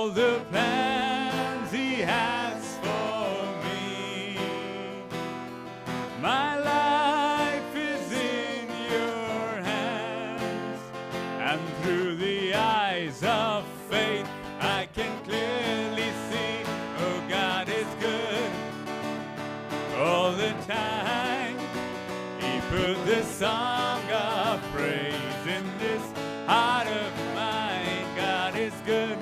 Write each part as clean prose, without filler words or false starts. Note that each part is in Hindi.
all the plans He has for me. My life is in Your hands, and through the eyes of faith I can clearly see, oh, God is good all the time. He put the song of praise in this heart of mine. God is good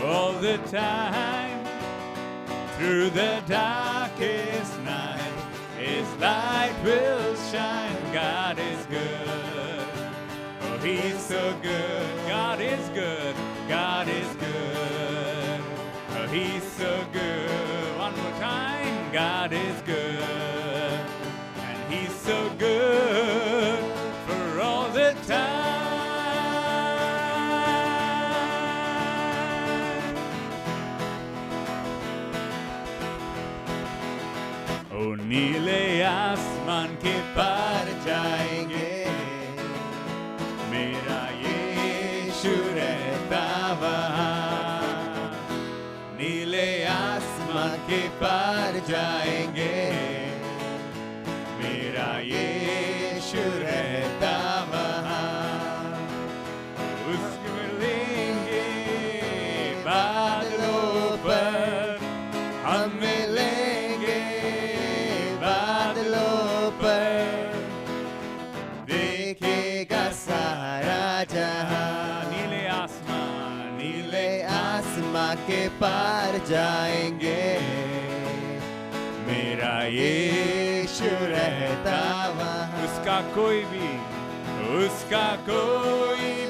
all the time. Through the darkest night His light will shine. God is good. Oh, He's so good. God is good. God is good. Oh, He's so good. One more time. God is good. And He's so good for all the time. ओ नीले आसमान के पार जाएंगे, मेरा यीशु रहता वहाँ। नीले आसमान के पार जाएंगे, मेरा यीशु रहता वहाँ। उसको मिलेंगे बादलों पर, हम मिलेंगे बादलों पर, देखेगा सारा जहां। नीले आसमां के पार जाएंगे, मेरा यीशु रहता वहाँ। उसका कोई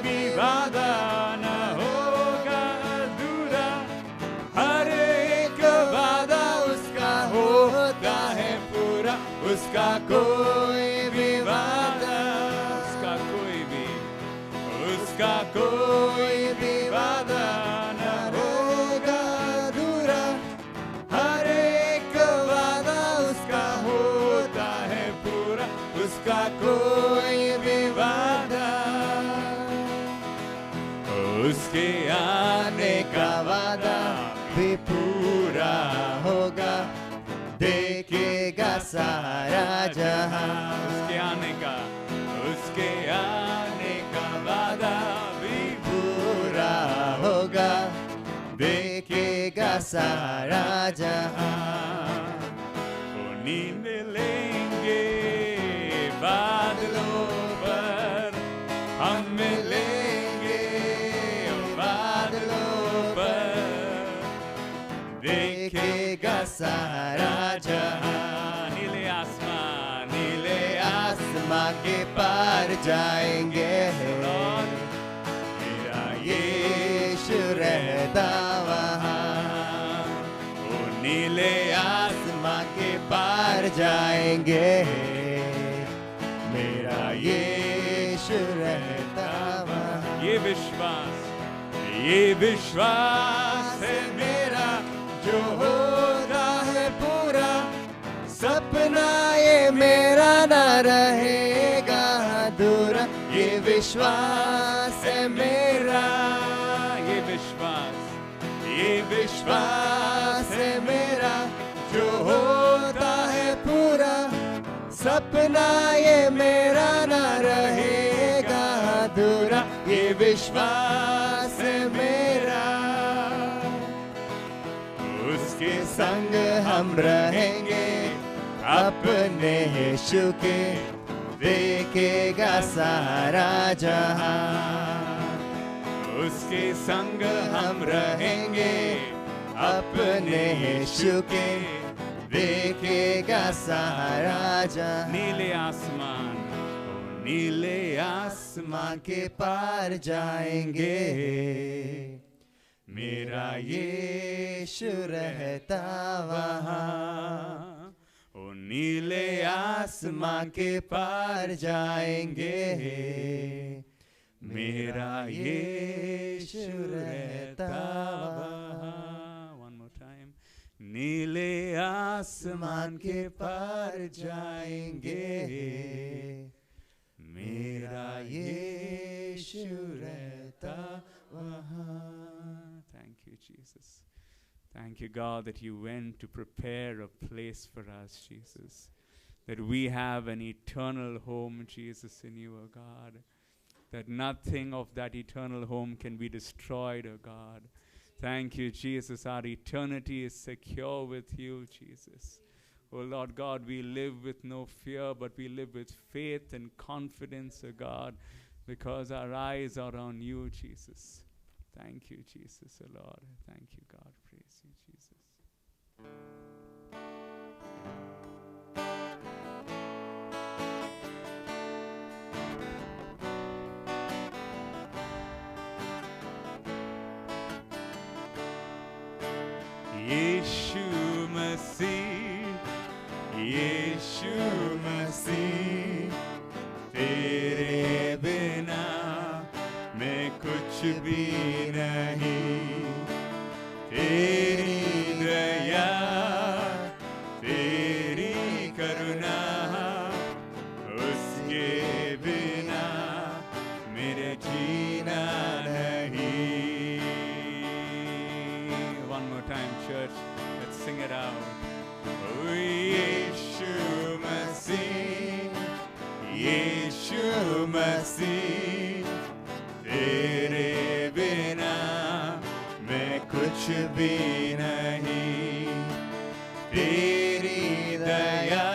भी वादा न होगा अधूरा, हर एक वादा उसका होता है पूरा। उसका कोई भी वादा, उसका कोई भी वादा न होगा अधूरा, हर एक वादा उसका होता है पूरा। उसका कोई भी वादा, उसके आने का वादा भी पूरा होगा, देखेगा सारा जहां। उसके आने का वादा भी पूरा होगा, देखेगा सारा जहां। वो नींद लेंगे बादलों पर, हम मिलेंगे बादलों पर, देखेगा सारा जहां। नीले आसमां के पार जाएंगे, मेरा यीशु रहता वहाँ। वो नीले आसमां के पार जाएंगे, मेरा यीशु रहता वहाँ। ये विश्वास है मेरा जो होता है पूरा, सपना ये मेरा न रहेगा अधूरा। ये विश्वास है मेरा, ये विश्वास है मेरा जो होता है पूरा, सपना ये मेरा न रहेगा अधूरा। ये विश्वास है मेरा, उसके संग हम रहेंगे अपने यीशु के, देखेगा सारा जहां। उसके संग हम रहेंगे अपने यीशु के, देखेगा सारा जहां। नीले आसमान के पार जाएंगे, मेरा यीशु रहता वहाँ। ओ नीले आसमां के पार जाएंगे, मेरा यीशु रहता वहाँ। One more time. नीले आसमान के पार जाएंगे, मेरा यीशु रहता वहाँ। you, Jesus. Thank you, God, that you went to prepare a place for us, Jesus. That we have an eternal home, Jesus, in you, O God. That nothing of that eternal home can be destroyed, O God. Thank you, Jesus. Our eternity is secure with you, Jesus. Oh Lord God, we live with no fear, but we live with faith and confidence, O God, because our eyes are on you, Jesus. Thank you, Jesus, O Lord. Thank you, God. Praise you, Jesus. यीशु मसीह तेरे बिना मैं कुछ भी नहीं तेरी दया तेरी करुणा उसके बिना मेरे जीना नहीं One more time, church. Let's sing it out. Oh, यीशु मसीह तेरे बिना मैं कुछ भी नहीं तेरी दया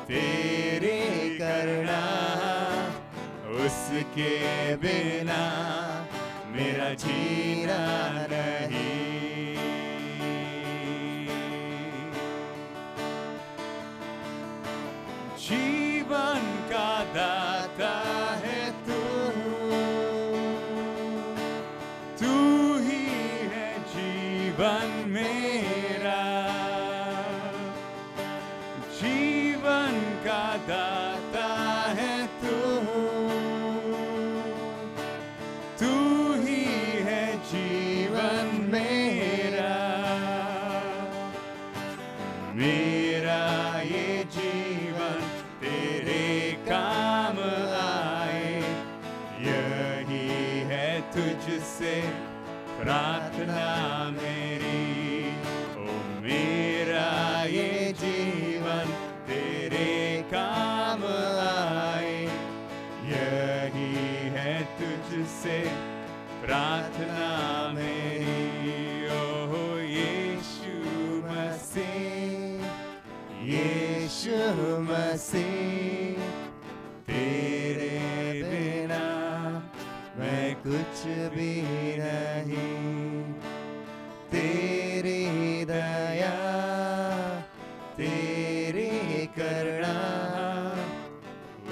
तेरी करुणा उसके बिना मेरा जीना नहीं जीवन का दाता है तू ही है जीवन मेरा जीवन का दाता है तू ही है जीवन मेरा मेरा ये जीवन तेरे काम आए यही है तुझसे प्रार्थना मेरी ओ मेरा ये जीवन तेरे काम आए यही है तुझसे प्रार्थना मेरी ओ यीशु मसीह तेरे बिना मैं कुछ भी नहीं तेरी दया तेरी करुणा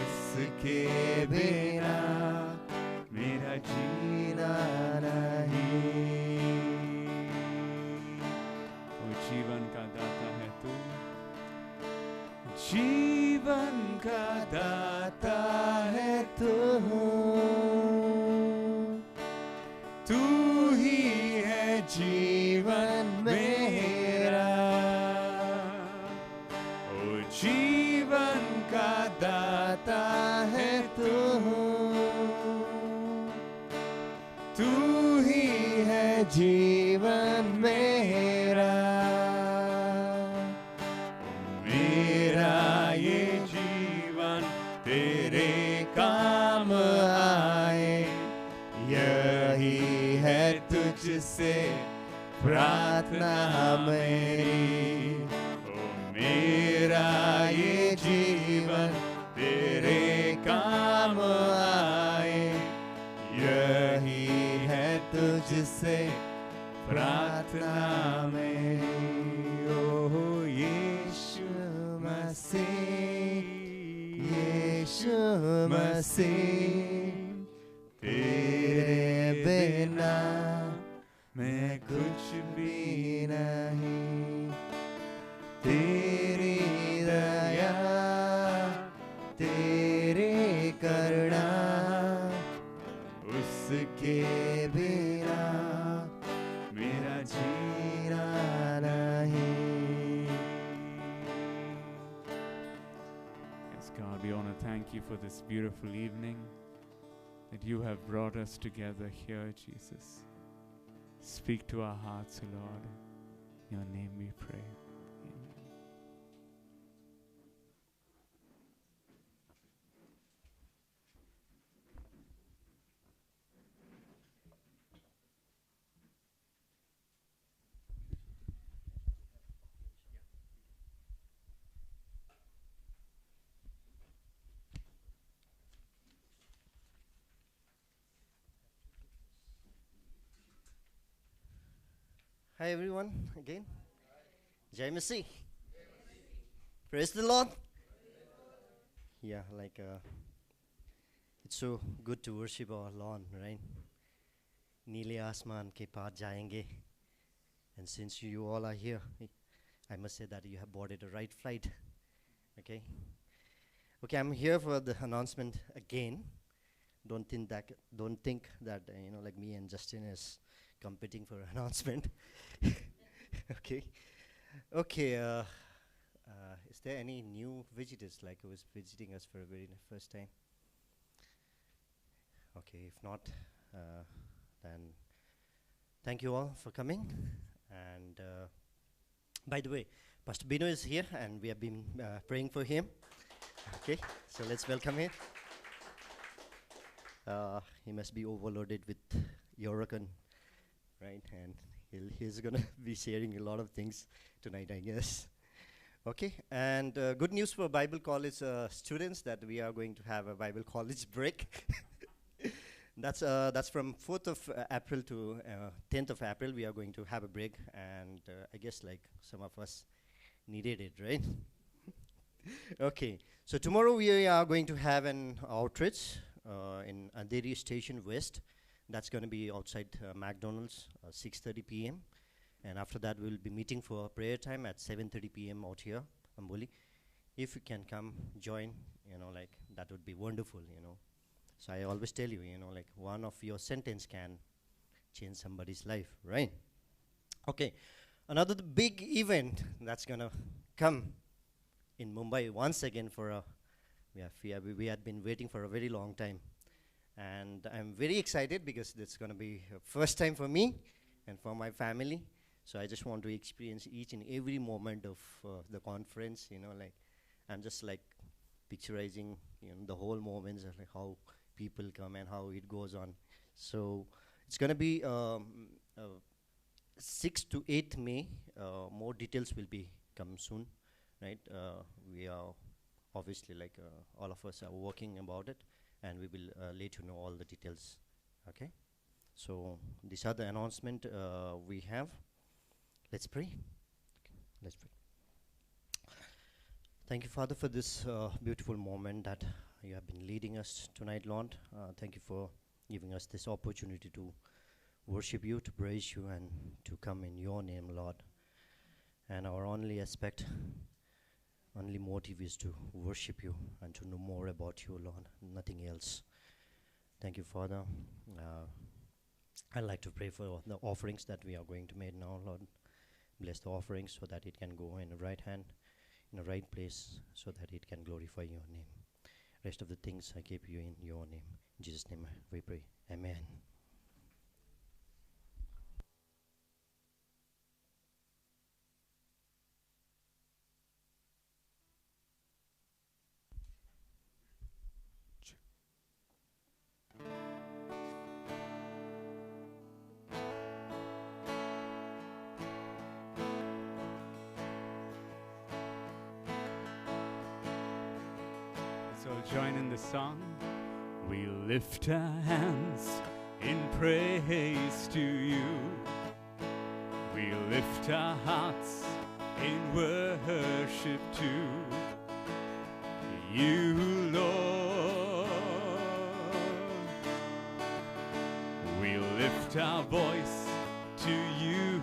उसके बिना मेरा जीना नहीं वो जीवन का दाता है तू जीवन का दाता है तू ही है जीवन मेरा ओ जीवन का दाता है तू ही है जीवन मेरा मेरा ये जीवन तेरे काम आए यही है तुझसे प्रार्थना मेरी ओ मेरा ये जीवन तेरे काम आए यही है तुझसे प्रार्थना मेरी ओ यीशु मसीह तेरे बिना मैं कुछ भी नहीं तेरी दया तेरी करुणा उसके बिना मेरा जीना नहीं Yes, God, we want to thank you for this beautiful evening that you have brought us together here, Jesus. Speak to our hearts, O Lord. In your name we pray. Amen. Hi everyone, again. Jai Masi. Praise the Lord. Yeah, it's so good to worship our Lord, right? Neele Asman ke paar jayenge. And since you all are here, I must say that you have boarded the right flight. Okay? Okay, I'm here for the announcement again. Don't think that like me and Justin is competing for announcement. Okay. Okay. Is there any new visitors like who is visiting us for the very first time? Okay. If not, then thank you all for coming. And by the way, Pastor Bino is here, and we have been praying for him. Okay. So let's welcome him. He must be overloaded with Yorokon, right? And he's gonna be sharing a lot of things tonight, I guess. Okay, and good news for Bible college students that we are going to have a Bible college break. That's from 4th of April to 10th of April. We are going to have a break, and I guess like some of us needed it, right? Okay, so tomorrow we are going to have an outreach in Andheri Station West. That's going to be outside McDonald's, 6:30 p.m. And after that, we'll be meeting for prayer time at 7:30 p.m. out here, Amboli. If you can come, join, like that would be wonderful, So I always tell you, like one of your sentence can change somebody's life, right? Okay, another big event that's going to come in Mumbai once again for we had been waiting for a very long time. And I'm very excited because it's going to be a first time for me and for my family. So I just want to experience each and every moment of the conference, like I'm just like picturizing, the whole moments of like how people come and how it goes on. So it's going to be 6 to 8 May. More details will be come soon, right? We are obviously like all of us are working about it. And we will let you know all the details, okay? So these are the announcement we have. Let's pray. Let's pray. Thank you, Father, for this beautiful moment that you have been leading us tonight, Lord. Thank you for giving us this opportunity to worship you, to praise you, and to come in your name, Lord. And our only motive is to worship you and to know more about you, Lord, nothing else. Thank you, Father. I'd like to pray for the offerings that we are going to make now, Lord. Bless the offerings so that it can go in the right hand, in the right place, so that it can glorify your name. Rest of the things I give you in your name. In Jesus' name we pray. Amen. So join in the song. We lift our hands in praise to you. We lift our hearts in worship to you, Lord. We lift our voice to you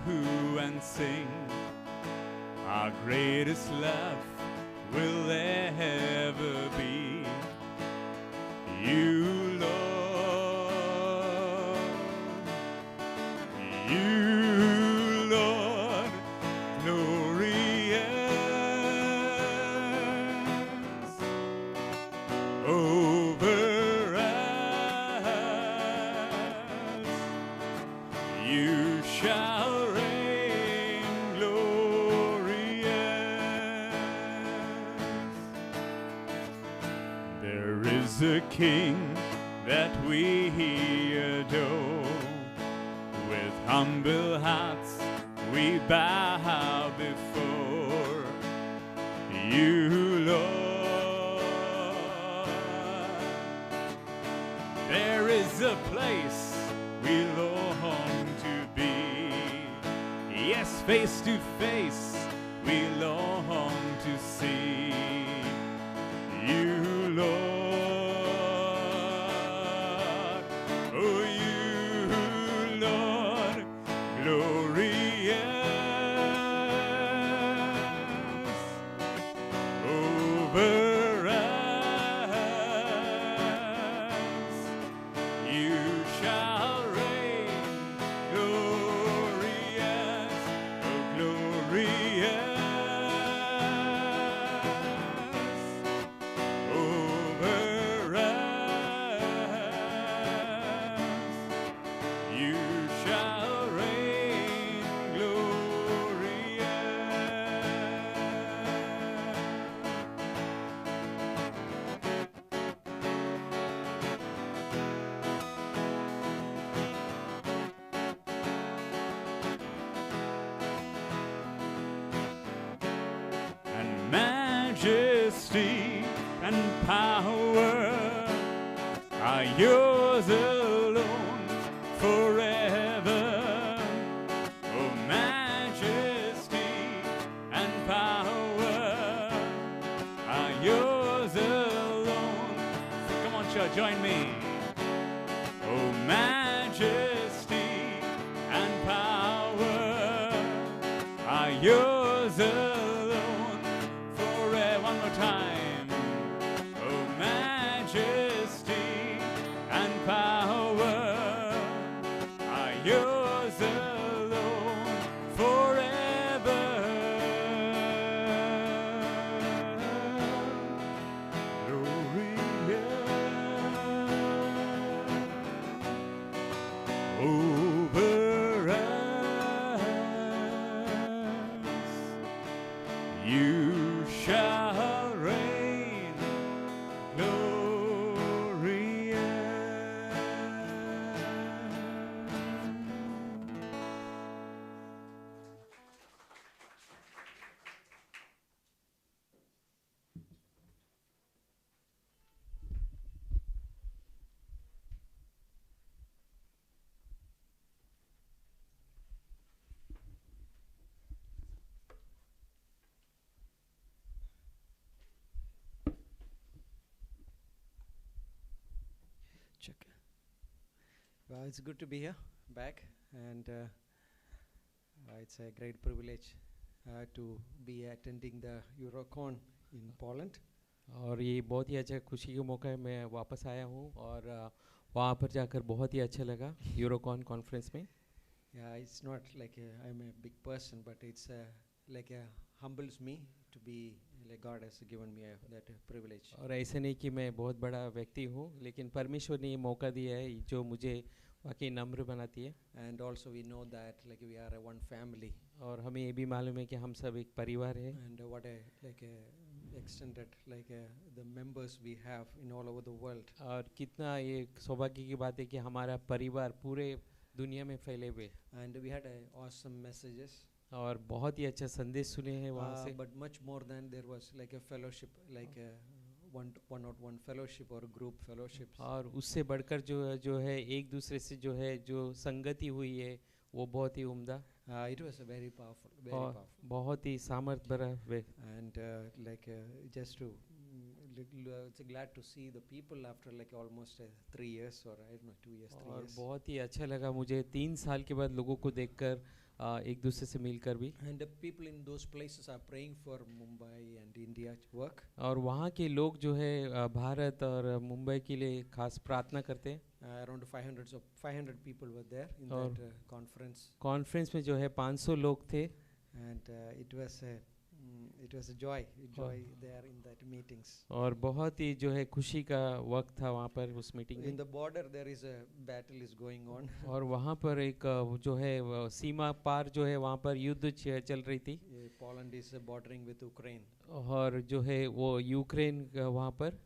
and sing. Our greatest love will ever be you, Lord. You, Lord, glorious over us. You shall reign glorious. There is a King that we adore. With humble hearts we bow before you, Lord. There is a place we long to be. Yes, face to face we long to see you, Lord. Oh, you, Lord, glorious over us. You shall reign glorious, oh glorious over us. You shall reign glorious. And majesty and power are yours alone forever. Oh, majesty and power are yours alone. So come on, church, join me. Oh, majesty and power are yours alone forever. One more time. Oh, majesty and power are yours alone forever. Glorious over us. You shall reign glorious. Check. Well, it's good to be here, back, and it's a great privilege to be attending the Eurocon in Poland. और ये बहुत ही अच्छा खुशी का मौका है, मैं वापस आया हूँ और वहाँ पर जाकर बहुत ही अच्छा लगा यूरोकॉन कॉन्फ्रेंस में. Yeah, it's not like I'm a big person, but it's like humbles me to be like God has given me that privilege. और ऐसे नहीं कि मैं बहुत बड़ा व्यक्ति हूँ, लेकिन परमेश्वर ने ये मौका दिया है जो मुझे वाकई नम्र बनाती है. And also we know that like we are one family. और हमें ये भी मालूम है कि हम सब एक परिवार है. And what a like extended like the members we have in all over the world. और कितना ये सौभाग्य की बात है कि हमारा परिवार पूरे दुनिया में फैले हुए. And we had awesome messages. और बहुत ही अच्छा संदेश सुने हैं वहाँ से. But much more than there was like a fellowship, like a one-on-one fellowship or group fellowships. और उससे बढ़कर जो है एक दूसरे से जो है जो संगति हुई है वो बहुत ही उम्दा. It was a very powerful, very और powerful. बहुत ही सामर्थ भरा वे. And like just to it's glad to see the people after like almost 3 years or I don't know 2 years, 3 और years. बहुत ही अच्छा लगा मुझे 3 साल के बाद लोगों को देखकर एक दूसरे से मिलकर भी. And the people in those places are praying for Mumbai and India work. और वहाँ के लोग जो है भारत और मुंबई के लिए खास प्रार्थना करते हैं. Around 500 people were there in और that conference. कॉन्फ्रेंस में जो है 500 लोग थे. And it was It was a joy there in that meetings. और बहुत ही जो है खुशी का वक्त था वहाँ पर उस मीटिंग In में। the border there is a battle is going on. और वहाँ पर एक वो जो है वो सीमा पार जो है वहाँ पर युद्ध चल रही थी। Poland is bordering with Ukraine. और जो है वो यूक्रेन वहाँ पर।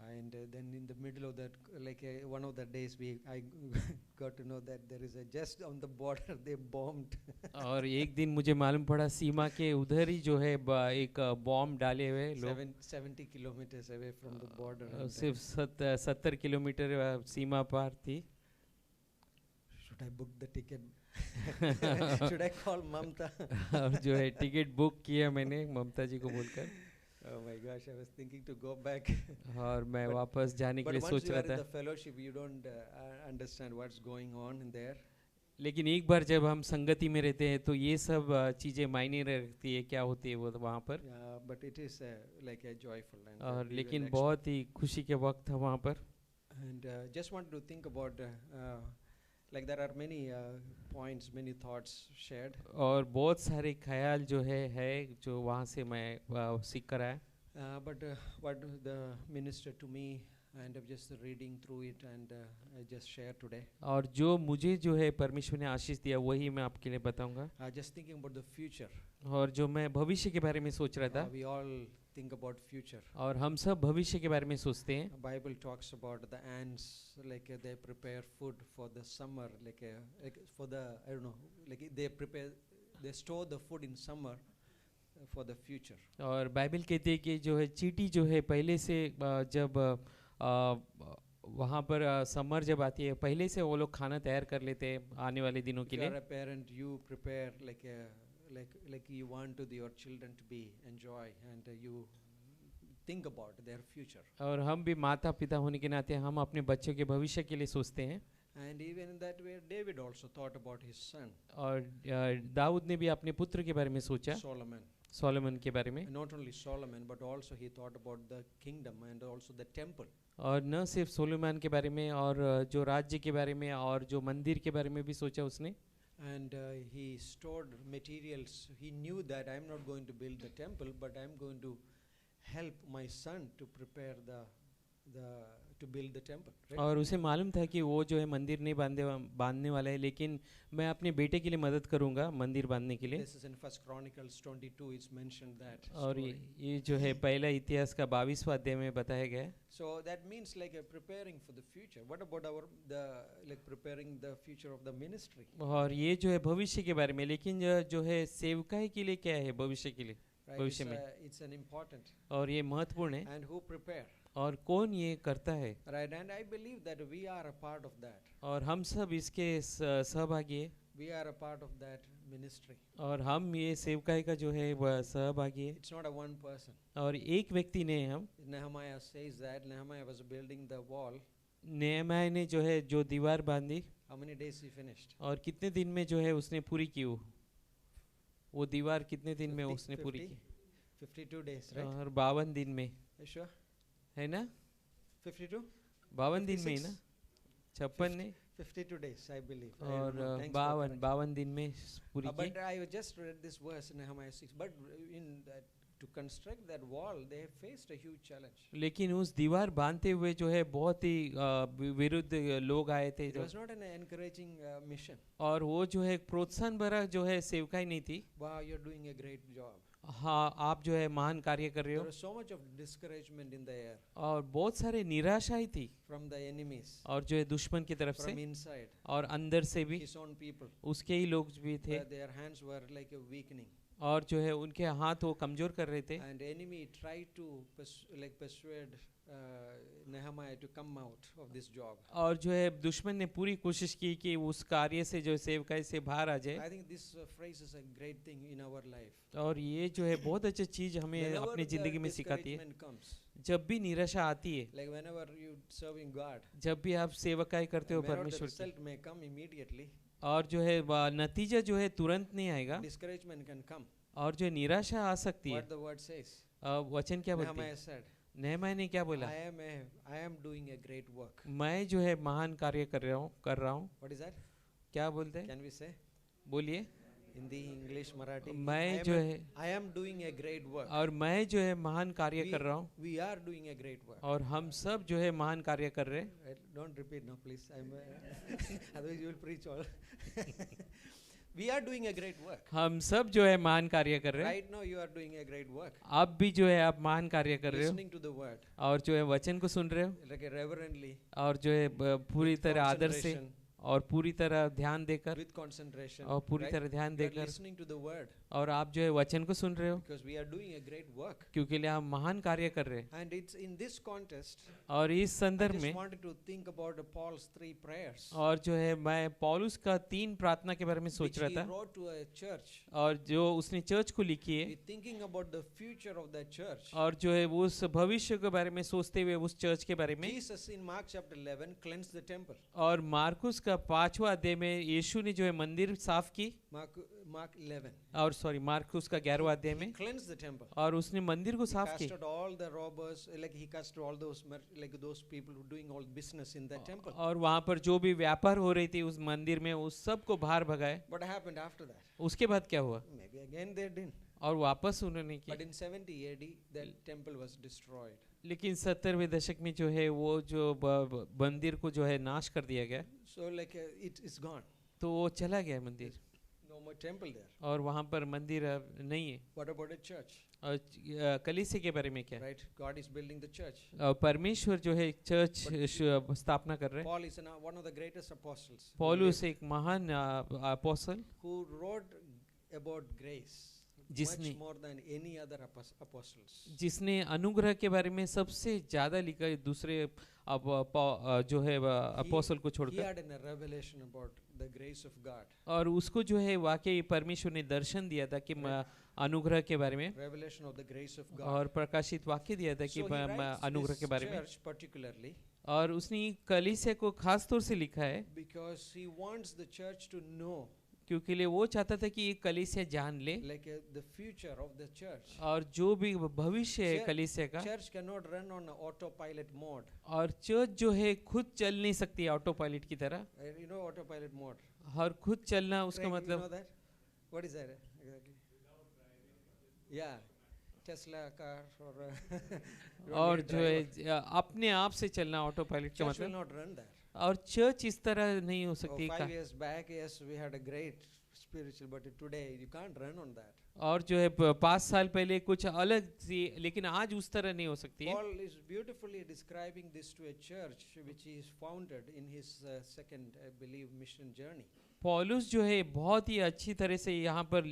And then in the middle of that, like one of the days, I got to know that there is just on the border they bombed. और एक दिन मुझे मालूम पड़ा सीमा के उधर ही जो है एक बॉम्ब डाले हुए लोग 70 kilometers away from the border. सिर्फ 70 किलोमीटर सीमा पार थी। Should I book the ticket? Should I call Mamta? और जो है टिकट बुक किया मैंने ममता जी को बोलकर। Oh my gosh, I was thinking to go back. और मैं वापस जाने के लिए सोच रहा था। But once you are in the fellowship, you don't understand what's going on in there. लेकिन एक बार जब हम संगति में रहते हैं तो ये सब चीज़ें मायने रखती है क्या होती है वो वहाँ पर। But it is like a joyful and और लेकिन बहुत ही खुशी के वक्त था वहाँ पर। And just want to think about like there are many points, many thoughts shared. और बहुत सारे ख्याल जो है जो वहाँ से मैं सीख कर आया। But what the minister to me, and I'm just reading through it and I just share today. और जो मुझे जो है परमेश्वर ने आशीष दिया वही मैं आपके लिए बताऊंगा। Just thinking about the future. और जो मैं भविष्य के बारे में सोच रहा था। We all think about future. और हम सब भविष्य के बारे में सोचते हैं। Bible talks about the ants, like they prepare food for the summer, like for the I don't know, like they store the food in summer for the future. और बाइबल कहती है कि जो है चींटी जो है पहले से जब वहाँ पर समर जब आती है पहले से वो लोग खाना तैयार कर लेते हैं आने वाले दिनों के लिए। If you are a parent, you prepare like you want to your children to be enjoy and you think about their future. और हम भी माता पिता होने के नाते हम अपने बच्चों के भविष्य के लिए सोचते हैं। And even in that way, David also thought about his son. और दाऊद ने भी अपने पुत्र के बारे में सोचा। सोलोमन के बारे में। Not only Solomon, but also he thought about the kingdom and also the temple. और न सिर्फ सोलोमन के बारे में और जो राज्य के बारे में और जो मंदिर के बारे में भी सोचा उसने। And he stored materials. He knew that I'm not going to build the temple, but I'm going to help my son to prepare to build the temple. Right? और उसे मालूम था कि वो जो है मंदिर नहीं बांधने वाला है, लेकिन मैं अपने बेटे के लिए मदद करूंगा मंदिर बांधने के लिए। This is in First Chronicles 22. It's mentioned that. और ये जो है पहला इतिहास का 22वां अध्याय में बताया गया है। So that means like preparing for the future. What about like preparing the future of the ministry? और ये जो है भविष्य के बारे में, लेकिन जो है सेवकाई के लिए क्या है भविष्य के लिए, भविष्य में it's an important. और ये महत्वपूर्ण है। And who prepare? और कौन ये करता है? Right, and I believe that we are a part of that. और हम सब इसके सहभागी हैं। We are a part of that ministry. और हम ये सेवकाई का जो है वह सहभागी है। It's not a one person. और एक व्यक्ति ने हम। Nehemiah says that Nehemiah was building the wall. नेहमाया ने जो है जो दीवार बांधी। How many days he finished? और कितने दिन में जो है उसने पूरी की वो दीवार कितने दिन में उसने पूरी की? 52 days, right? और 52 दिन में। Sure? है ना? 52? 52 दिन में ही ना? 56 ने? 52 days, I believe. और 52 दिन में पूरी की। But I just read this verse in Nehemiah 6. But in that, to construct that wall, they faced a huge challenge. लेकिन उस दीवार बांधते हुए जो है बहुत ही विरुद्ध लोग आए थे। It was not an encouraging mission. और वो जो है प्रोत्साहन भरा जो है सेवकाई नहीं थी। Wow, you're doing a great job. हाँ, आप जो है महान कार्य कर रहे हो। There was so much of discouragement in the air. और बहुत सारे निराशाएं थी। From the enemies. और जो है दुश्मन की तरफ से। From inside. और अंदर से भी। His own people. उसके ही लोग भी थे। Their hands were like a weakening. और जो है उनके हाथ वो कमजोर कर रहे थे। And enemy tried to persuade Nehemiah to come out of this job. और जो है दुश्मन ने पूरी कोशिश की कि उस कार्य से जो सेवकाई से बाहर आ जाए। I think this phrase is a great thing in our life. और ये जो है बहुत अच्छी चीज हमें अपनी जिंदगी में सिखाती है। जब भी निराशा आती है, like whenever you serving God, जब भी आप सेवकाई करते हो परमेश्वर की, result may come immediately. और जो है नतीजा जो है तुरंत नहीं आएगा। Discouragement can come. और जो निराशा आ सकती है। What the word says. वचन क्या बोलता है? नेहमाया ने क्या बोला? I am doing a great work. मैं जो है महान कार्य कर रहा हूँ। What is that? क्या बोलते हैं? Can we say? बोलिए। Hindi, English, Marathi. मैं जो है I am doing a great work. और मैं जो है महान कार्य कर रहा हूँ We are doing a great work. और हम सब जो है महान कार्य कर रहे हैं. Don't repeat now, please. Otherwise you will preach all. We are doing a great work. हम सब जो है महान कार्य कर रहे हैं. Right now you are doing a great work. आप भी जो है आप महान कार्य कर रहे हो Listening to the word. और जो है वचन को सुन रहे हो Like reverently. और जो है पूरी with तरह आदर से concentration, और पूरी तरह ध्यान देकर With concentration. और पूरी right? तरह ध्यान You are देकर listening to the word. और आप जो है वचन को सुन रहे हो Because we are doing a great work. क्योंकि लिए आप महान कार्य कर रहे हैं. And it's in this context. और इस I संदर्भ just में wanted to think about Paul's 3 prayers. और जो है मैं पौलुस का 3 प्रार्थना के बारे में Which सोच रहा he था wrote to a church. और जो उसने चर्च को लिखी है Thinking about the future of that church. और जो है वो उस भविष्य के बारे में सोचते हुए उस चर्च के बारे में. Jesus in Mark chapter 11 cleansed the temple. और मार्कुस का 5वां अध्याय में यीशु ने जो है मंदिर साफ की Mark 11. और सॉरी मार्कुस का 11वां अध्याय He में cleansed the temple. और उसने मंदिर को साफ की. Casted all the robbers, like he cast all those like those people who doing all business in that temple. और वहाँ पर जो भी व्यापार हो रही थी उस मंदिर में उस सब को बाहर भगाए. What happened after that? उसके बाद क्या हुआ Maybe again they didn't. और वापस उन्होंने But किया. in 70 AD, that temple was destroyed. लेकिन 70वें दशक में जो है वो जो मंदिर को जो है नाश कर दिया गया. So like it is gone. तो वो चला गया मंदिर No more temple there. और वहाँ पर मंदिर अब नहीं है. What about a church? और कलीसिया के बारे में क्या? Right? God is building the church. परमेश्वर जो है चर्च स्थापना कर रहे हैं. Paul is one of the greatest apostles. पौलुस एक महान apostle Who wrote about grace. जिसने Much more than any other apostles. जिसने अनुग्रह के बारे में सबसे ज्यादा लिखा है दूसरे अब जो है अपोस्टल को He छोड़कर. had a revelation about the grace of God. और उसको जो है वाकई परमेश्वर ने दर्शन दिया था कि अनुग्रह के बारे में Revelation of the grace of God. और प्रकाशित वाक्य दिया था कि So he writes अनुग्रह this के बारे में. church particularly और उसने कलीसिया को खास तौर से लिखा है because he wants the church to know क्योंकि लिए वो चाहता था कि ये कलीसिया जान ले like the future of the church. और जो भी भविष्य है Church- कलीसिया का. Church cannot run on a autopilot mode. और चर्च जो है खुद चल नहीं सकती ऑटो पायलट की तरह. You know autopilot mode? और खुद चलना उसका Craig, you know मतलब that? What is that exactly? Yeah, Tesla car or you don't और need a जो driver. है अपने आप से चलना ऑटो पायलट का Church will मतलब. not run that. और चर्च इस तरह नहीं हो Oh, सकती 5 years back, yes, we had a great spiritual, but today you can't run on that. और जो है 5 साल पहले कुछ अलग थी लेकिन आज उस तरह नहीं हो सकती है. Paul is beautifully describing this to a church which he is founded in his second, I believe, mission journey. पौलुस जो है बहुत ही अच्छी तरह से यहाँ पर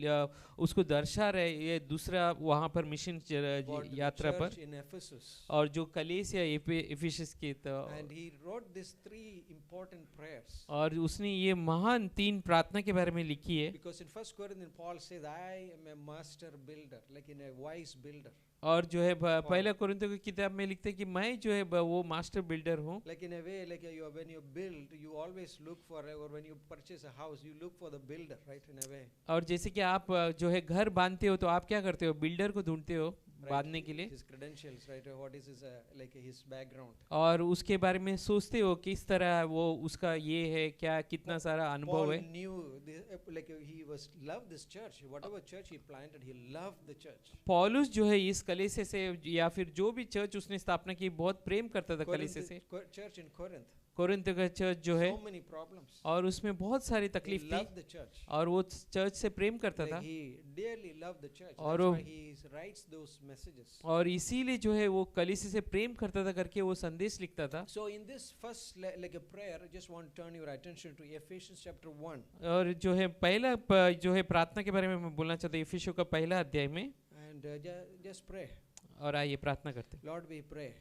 उसको दर्शा रहे ये दूसरा वहाँ पर मिशन About the यात्रा पर. church in Ephesus. और जो कलीसिया इफिसस की And he wrote these 3 important prayers. और उसने ये महान 3 प्रार्थना के बारे में लिखी है. Because in 1 Corinthians, Paul says, I am a master builder, like in a wise builder. और जो है पहला कोरिन्थियों की किताब में लिखते हैं कि मैं जो है वो मास्टर बिल्डर हूँ. Like in a way, like when you build, you always look for, or when you purchase a house, you look for the builder, right? In a way. और जैसे कि आप जो है घर बांधते हो तो आप क्या करते हो बिल्डर को ढूंढते हो Right? बांधने के लिए. His credentials, right? What is his like his background? और उसके बारे में सोचते हो किस तरह वो उसका ये है क्या कितना सारा अनुभव Paul है. knew this, like he was loved this church. Whatever church he planted, he loved the church. पौलुस जो है इस कलीसिया से या फिर जो भी चर्च उसने स्थापना की बहुत प्रेम करता था कलीसिया से. Church in Corinth. कोरिन्थ का चर्च जो है So many problems. और उसमें बहुत सारी He तकलीफ थी loved the church. और वो चर्च से प्रेम करता Like था. he dearly loved the church. और That's वो- why he writes those messages. और इसीलिए जो है वो कलीसिया से प्रेम करता था करके वो संदेश लिखता था. So in this first like a prayer, I just want to turn your attention to Ephesians chapter 1. और जो है पहला जो है प्रार्थना के बारे में मैं बोलना चाहता हूँ इफिसियों का पहला अध्याय में. And just pray. और आइए प्रार्थना करते हैं. Lord, we pray.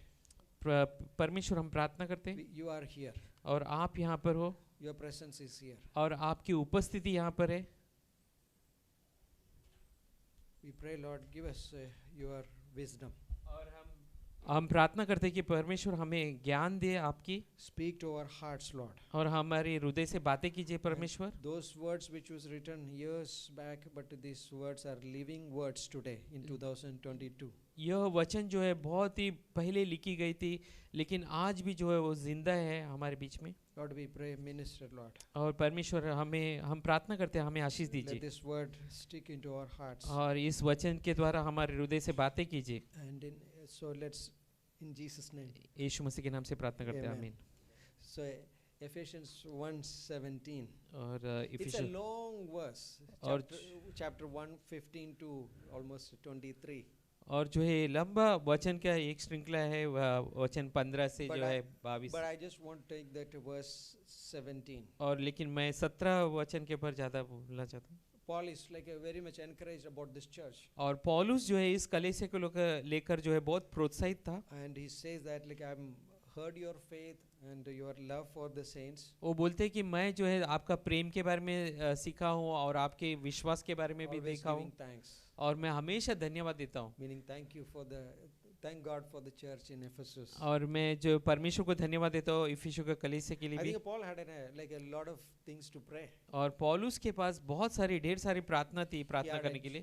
परमेश्वर हम प्रार्थना करते हैं You are here. और आप यहाँ पर हो Your presence is here. और आपकी उपस्थिति यहाँ पर है. We pray, Lord, give us your wisdom. और हम प्रार्थना करते हैं कि परमेश्वर हमें ज्ञान दे आपकी Speak to our hearts, Lord. और हमारे हृदय से बातें कीजिए परमेश्वर. Those words which was written years back, but these words are living words today in 2022. यह वचन जो है बहुत ही पहले लिखी गई थी, लेकिन आज भी जो है वो जिंदा है हमारे बीच में। Lord, we pray, minister, Lord. और परमेश्वर हम प्रार्थना करते हैं, हमें आशीष Let दीजिए this word stick into our hearts. और इस वचन के द्वारा हमारे हृदय से बातें कीजिए। And so let's, in Jesus' name. यीशु मसीह के नाम से प्रार्थना करते हैं, Amen. आमीन। So Ephesians 1:17. और It's a Ephesians long verse. और Chapter 1:15 to almost 23. और जो है लंबा वचन का एक श्रृंखला है, वचन 15 से But जो I- है 22। But I just want to take that verse 17. और लेकिन मैं 17 वचन के ऊपर ज़्यादा बोलना चाहता हूँ। Paul is like very much encouraged about this church. और पौलुस जो है इस कलीसिया को लेकर जो है बहुत प्रोत्साहित था। And he says that like I've heard your faith and your love for the saints. वो बोलते हैं कि मैं जो है आपका प्रेम के बारे में सीखा हूँ और आपके विश्वास के बारे में भी Always देखा हूँ, giving thanks. और मैं हमेशा धन्यवाद देता हूँ। Meaning thank God for the church in Ephesus. और मैं जो परमेश्वर को धन्यवाद देता हूँ इफिसियों के कलीसिया के लिए I भी। think Paul had like a lot of things to pray. और पौलुस के पास बहुत सारी ढेर सारी प्रार्थना थी, He प्रार्थना had करने के लिए।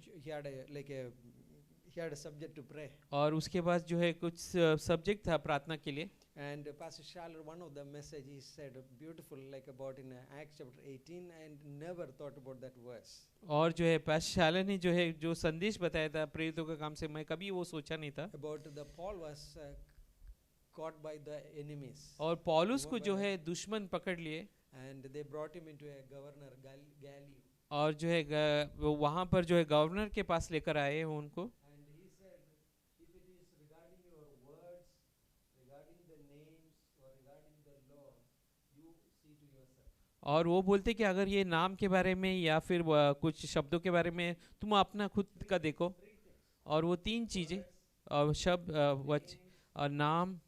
he had a subject to pray. और उसके पास जो है कुछ सब्जेक्ट था प्रार्थना के लिए। And Pastor Schaller, one of the message he said beautiful like about in Acts chapter 18 and never thought about that verse. और जो है पास्टर शाला ने जो है जो संदेश बताया था प्रेरितों का काम से, मैं कभी वो सोचा नहीं था। About the Paul was caught by the enemies. और पौलुस को जो है दुश्मन पकड़ लिए And they brought him into a governor Gallio. और जो है वो वहाँ पर जो है गवर्नर के पास लेकर आए हैं उनको। And he said, if it is regarding your words, regarding the names, or regarding the law, you see to yourself. और वो बोलते कि अगर ये नाम के बारे में या फिर कुछ शब्दों के बारे में तुम अपना खुद का देखो। और वो 3 चीजें और शब्द और नाम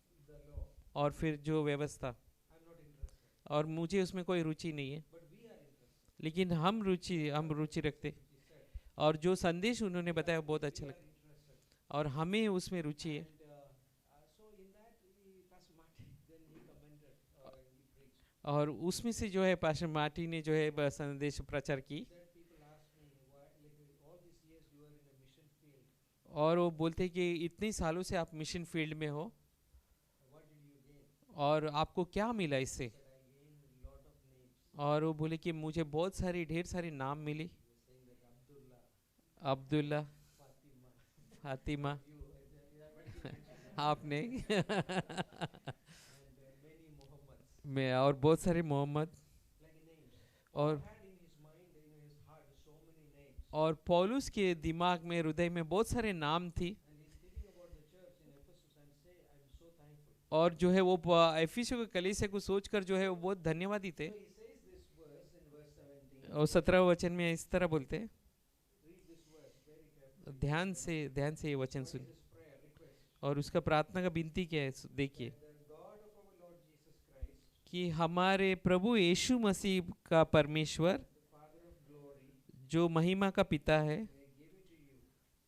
और फिर जो व्यवस्था, और मुझे उसमें कोई रुचि नहीं है, लेकिन हम रुचि रखते। और जो संदेश उन्होंने बताया बहुत अच्छा लगा और हमें उसमें रुचि है। So in that, Pastor Martin, then he commented, he preached. और उसमें से जो है पास्टर मार्टी ने जो है संदेश प्रचार की। That people asked me, why, like all these years you are in a mission field, और वो बोलते कि इतने सालों से आप मिशन फील्ड में हो what did you gain? और आपको क्या मिला इससे। I gained a lot of names. और वो बोले कि मुझे बहुत सारी ढेर सारी नाम मिली। Saying that Abdullah, Abdullah, Fatima, Fatima, you, आपने and many Muhammads, मैं और बहुत सारे मोहम्मद। like names. और Had in his mind, in his heart, so many names. और पौलुस के दिमाग में हृदय में बहुत सारे नाम थी। And he's thinking about the church in Ephesus and say, I'm so thankful. और जो है वो एफिसियों के कलीसिया को सोचकर जो है वो बहुत धन्यवादी थे। So he says this verse in verse 17. और 17 वचन में इस तरह बोलते हैं, Read this verse very carefully. ध्यान से ये वचन सुन। His prayer request. और उसका प्रार्थना का विनती क्या है देखिए, The God of our Lord Jesus Christ, कि हमारे प्रभु यीशु मसीह का परमेश्वर the Father of glory, जो महिमा का पिता है, may give it to you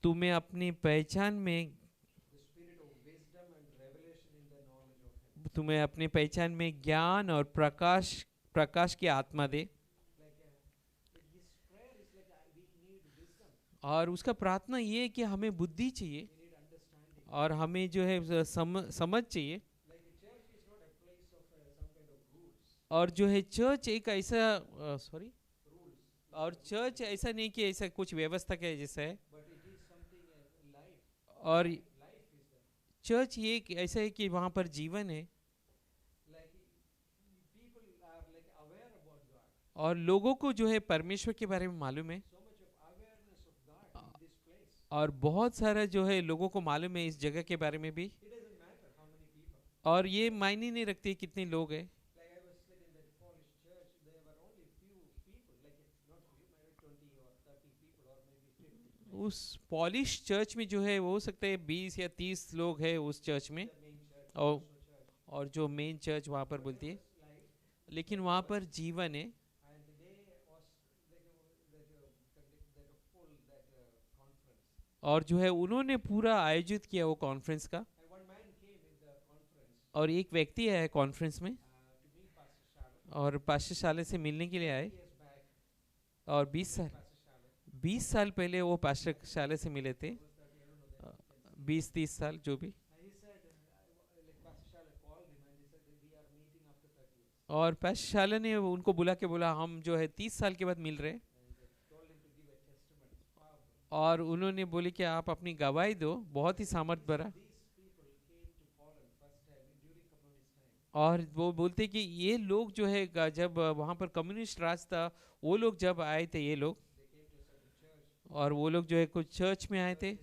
तुम्हें अपनी पहचान में the spirit of wisdom and revelation in the knowledge of Him. तुम्हें अपनी पहचान में ज्ञान और प्रकाश की आत्मा दे। Like his prayer is like we need wisdom, और उसका प्रार्थना ये है कि हमें बुद्धि चाहिए we need understanding. और हमें जो है समझ चाहिए। Like a church is not a place of some kind of rules. और जो है चर्च एक ऐसा सॉरी Rules, और चर्च ऐसा नहीं कि ऐसा कुछ व्यवस्था के जैसा है। but it is something life. और Life is there. चर्च ये ऐसा है कि वहाँ पर जीवन है Like people are like aware about God. और लोगों को जो है परमेश्वर के बारे में मालूम है। So much of awareness of God in this place. और बहुत सारा जो है लोगों को मालूम है इस जगह के बारे में भी। It doesn't matter how many people. और ये मायने नहीं रखती कितने लोग हैं। Like I was like in that Polish church, there were only few people, like not few, maybe 20 or 30 people or maybe 50. उस पॉलिश चर्च में जो है वो हो सकता है 20 या 30 लोग हैं उस चर्च में। The main church, और also church. और जो मेन चर्च वहाँ पर बोलती है, Life, लेकिन वहाँ पर जीवन है। and they was like that full that conference. और जो है उन्होंने पूरा आयोजित किया वो कॉन्फ्रेंस का। And one man came in the conference और एक व्यक्ति आया कॉन्फ्रेंस में to meet Pastor Sharma. और पास्टर शाले से मिलने के लिए आए। Years back, और 20 Pastor Sharma. साल पहले वो पास्टर शाले से मिले थे। 20-30 साल जो भी। और पास्टर ने उनको बुला के बोला हम जो है 30 साल के बाद मिल रहे हैं, और उन्होंने बोले कि आप अपनी गवाही दो, बहुत ही सामर्थ भरा। और वो बोलते कि ये लोग जो है जब वहाँ पर कम्युनिस्ट राज था, वो लोग जब आए थे ये लोग, और वो लोग जो है कुछ चर्च में आए थे,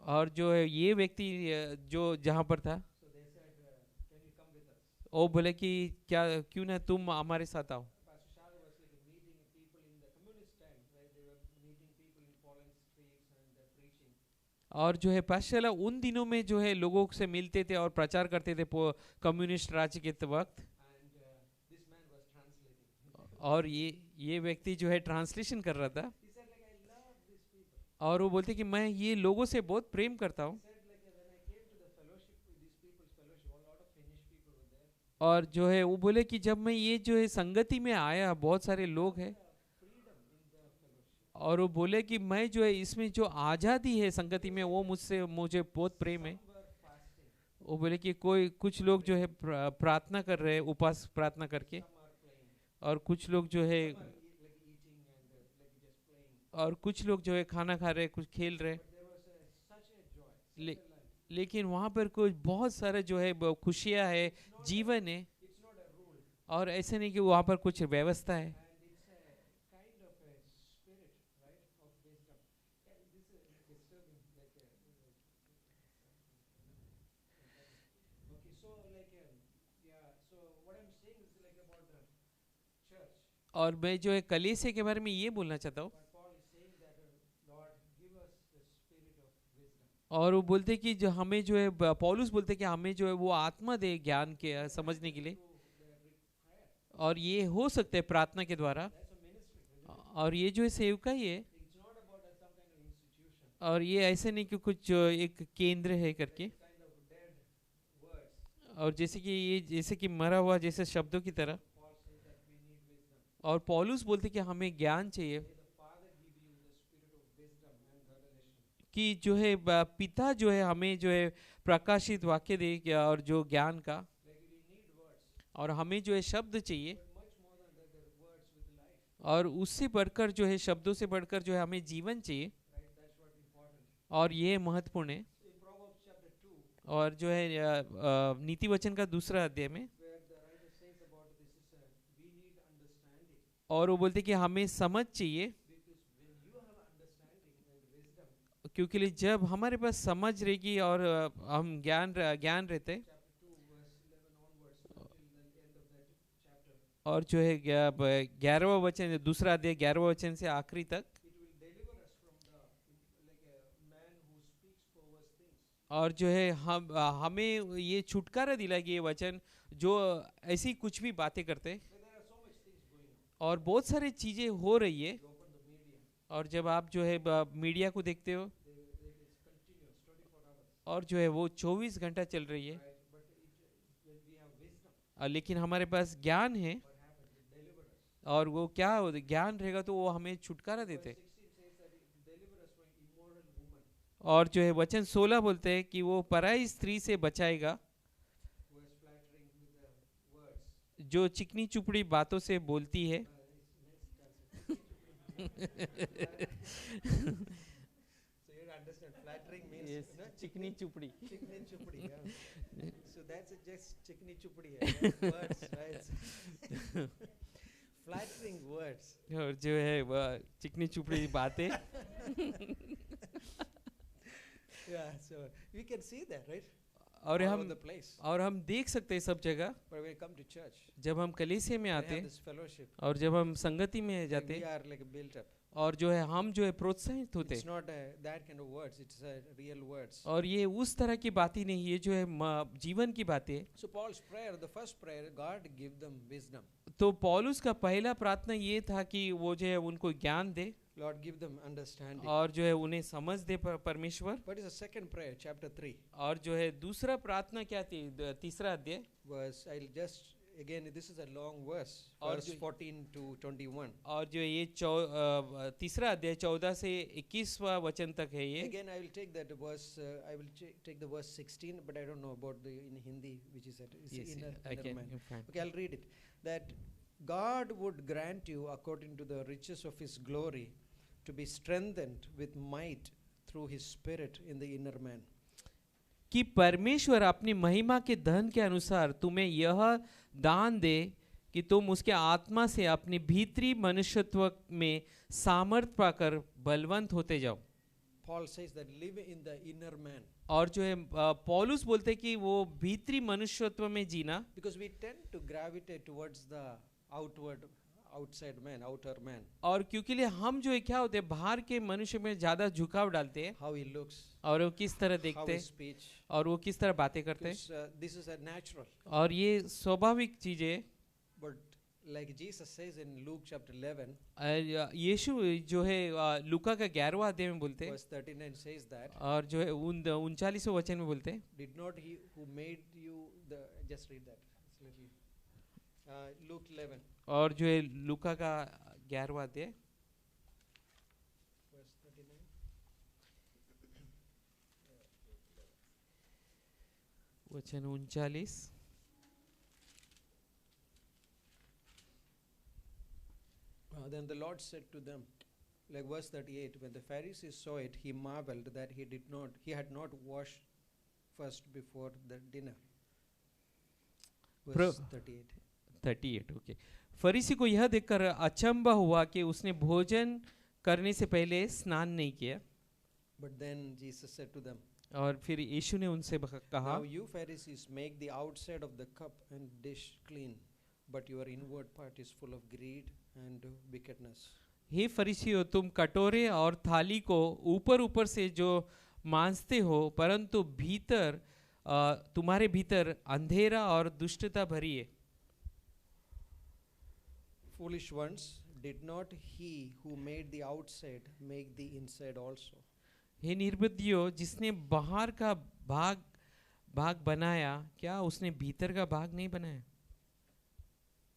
और जो है ये व्यक्ति जो जहाँ पर था वो बोले कि क्या क्यों ना तुम हमारे साथ आओ। और जो है पास्टर उन दिनों में जो है लोगों से मिलते थे और प्रचार करते थे कम्युनिस्ट राज के वक्त। और ये व्यक्ति जो है ट्रांसलेशन कर रहा था, और वो बोलते कि मैं ये लोगों से बहुत प्रेम करता हूँ। और जो है वो बोले कि जब मैं ये जो है संगति में आया, बहुत सारे लोग हैं, और वो बोले कि मैं जो है इसमें जो आज़ादी है संगति में, वो मुझे बहुत प्रेम है। वो बोले कि कुछ लोग जो है प्रार्थना कर रहे हैं, उपवास प्रार्थना करके, और कुछ लोग जो है जो है खाना खा रहे, कुछ खेल रहे। लेकिन वहाँ पर कोई बहुत सारे जो है खुशियाँ है, जीवन है, और ऐसे नहीं कि वहाँ पर कुछ व्यवस्था है। और मैं जो है कलीसिया के बारे में ये बोलना चाहता हूँ, और वो बोलते कि जो हमें जो है पौलुस बोलते कि हमें जो है वो आत्मा दे ज्ञान के समझने के लिए, और ये हो सकता है प्रार्थना के द्वारा। और ये जो है सेवकाई है, और ये ऐसे नहीं कि कुछ एक केंद्र है करके, और जैसे कि मरा हुआ जैसे शब्दों की तरह। और पौलुस बोलते कि हमें ज्ञान चाहिए, कि जो है पिता जो है हमें जो है प्रकाशित वाक्य दे, और जो ज्ञान का, और हमें जो है शब्द चाहिए, और उससे बढ़कर जो है शब्दों से बढ़कर जो है हमें जीवन चाहिए, और ये महत्वपूर्ण है। और जो है नीति वचन का 2 अध्याय में, और वो बोलते कि हमें समझ चाहिए, क्योंकि जब हमारे पास समझ रहेगी और हम ज्ञान रहते, और जो है 11वां वचन, 2 अध्याय 11वां वचन से आखिरी तक, और जो है हमें ये छुटकारा दिलाएगी ये वचन, जो ऐसी कुछ भी बातें करते, और बहुत सारी चीजें हो रही है। और जब आप जो है मीडिया को देखते हो, और जो है वो 24 घंटा चल रही है, लेकिन हमारे पास ज्ञान है, और वो क्या ज्ञान रहेगा तो वो हमें छुटकारा देते। और जो है वचन 16 बोलते हैं कि वो पराई स्त्री से बचाएगा, जो चिकनी चुपड़ी बातों से बोलती है। चिकनी चुपड़ी। So that's just chickeny chupdi, words, right? Flattering words. और जो है वह चिकनी चुपड़ी बातें। Yeah, so we can see that, right? और All हम over the place. और हम देख सकते हैं सब जगह, But when we come to church, जब हम कलीसिया में we आते have हैं, this fellowship. और जब हम संगति में And जाते we हैं, are like built up. और जो है हम जो है प्रोत्साहित होते It's हैं। not that kind of words. It's real words. और ये उस तरह की बातें नहीं, ये जो है जीवन की बातें है। So Paul's prayer, the first prayer, God give them wisdom. तो पौलुस का पहला प्रार्थना ये था कि वो जो है उनको ज्ञान दे, Lord, give them understanding. और जो है उन्हें समझ दे परमेश्वर। What is the second prayer? Chapter 3. और जो है दूसरा प्रार्थना क्या थी, 3 अध्याय, I'll just again, this is a long verse, और verse जो- 14 to 21. और जो ये तीसरा अध्याय 14 से 21वां वचन तक है ये. Again, I will take that verse. I will take the verse 16, but I don't know about the in Hindi, which is that. It's Yes, inner, I inner can man. find. Okay, I'll read it. That God would grant you, according to the riches of His glory, to be strengthened with might through His Spirit in the inner man. कि परमेश्वर अपनी महिमा के धन के अनुसार तुम्हें यह दान दे कि तुम उसके आत्मा से अपनी भीतरी मनुष्यत्व में सामर्थ पाकर बलवंत होते जाओ. Paul says that live in the inner man, और जो है पौलुस बोलते हैं कि वो भीतरी मनुष्यत्व में जीना, because we tend to gravitate towards the outside man, outer man, और क्योंकि लिए हम जो है क्या होते हैं बाहर के मनुष्य में ज्यादा झुकाव डालते हैं, how he looks, और वो किस तरह how देखते his हैं, speech. और वो किस तरह बातें करते हैं, Because this is a natural. और ये स्वाभाविक चीजें हैं. But like Jesus says in Luke chapter 11, यीशु जो है लूका का 11वां अध्याय में बोलते हैं, verse 39 says that, और जो है 39वें वचन में बोलते हैं, did not he who made you the, just read that. It's little, Luke 11, और जो है लूका का 11वां अध्याय verse 39. वचन 39. Then the Lord said to them, like verse 38, when the Pharisees saw it, he marveled that he had not washed first before the dinner. Verse 38. 38. Okay. फरीसी को यह देखकर अचंभा हुआ कि उसने भोजन करने से पहले स्नान नहीं किया. But then Jesus said to them, और फिर यीशु ने उनसे कहा, now you Pharisees make the outside of the cup and dish clean, but your inward part is full of greed and wickedness. हे फरीसियों, तुम कटोरे और थाली को ऊपर ऊपर से जो मांजते हो, परंतु भीतर तुम्हारे भीतर अंधेरा और दुष्टता भरी है. Foolish ones, did not he who made the outside make the inside also? हे निर्बुद्धियों, जिसने बाहर का भाग बनाया, क्या उसने भीतर का भाग नहीं बनाया?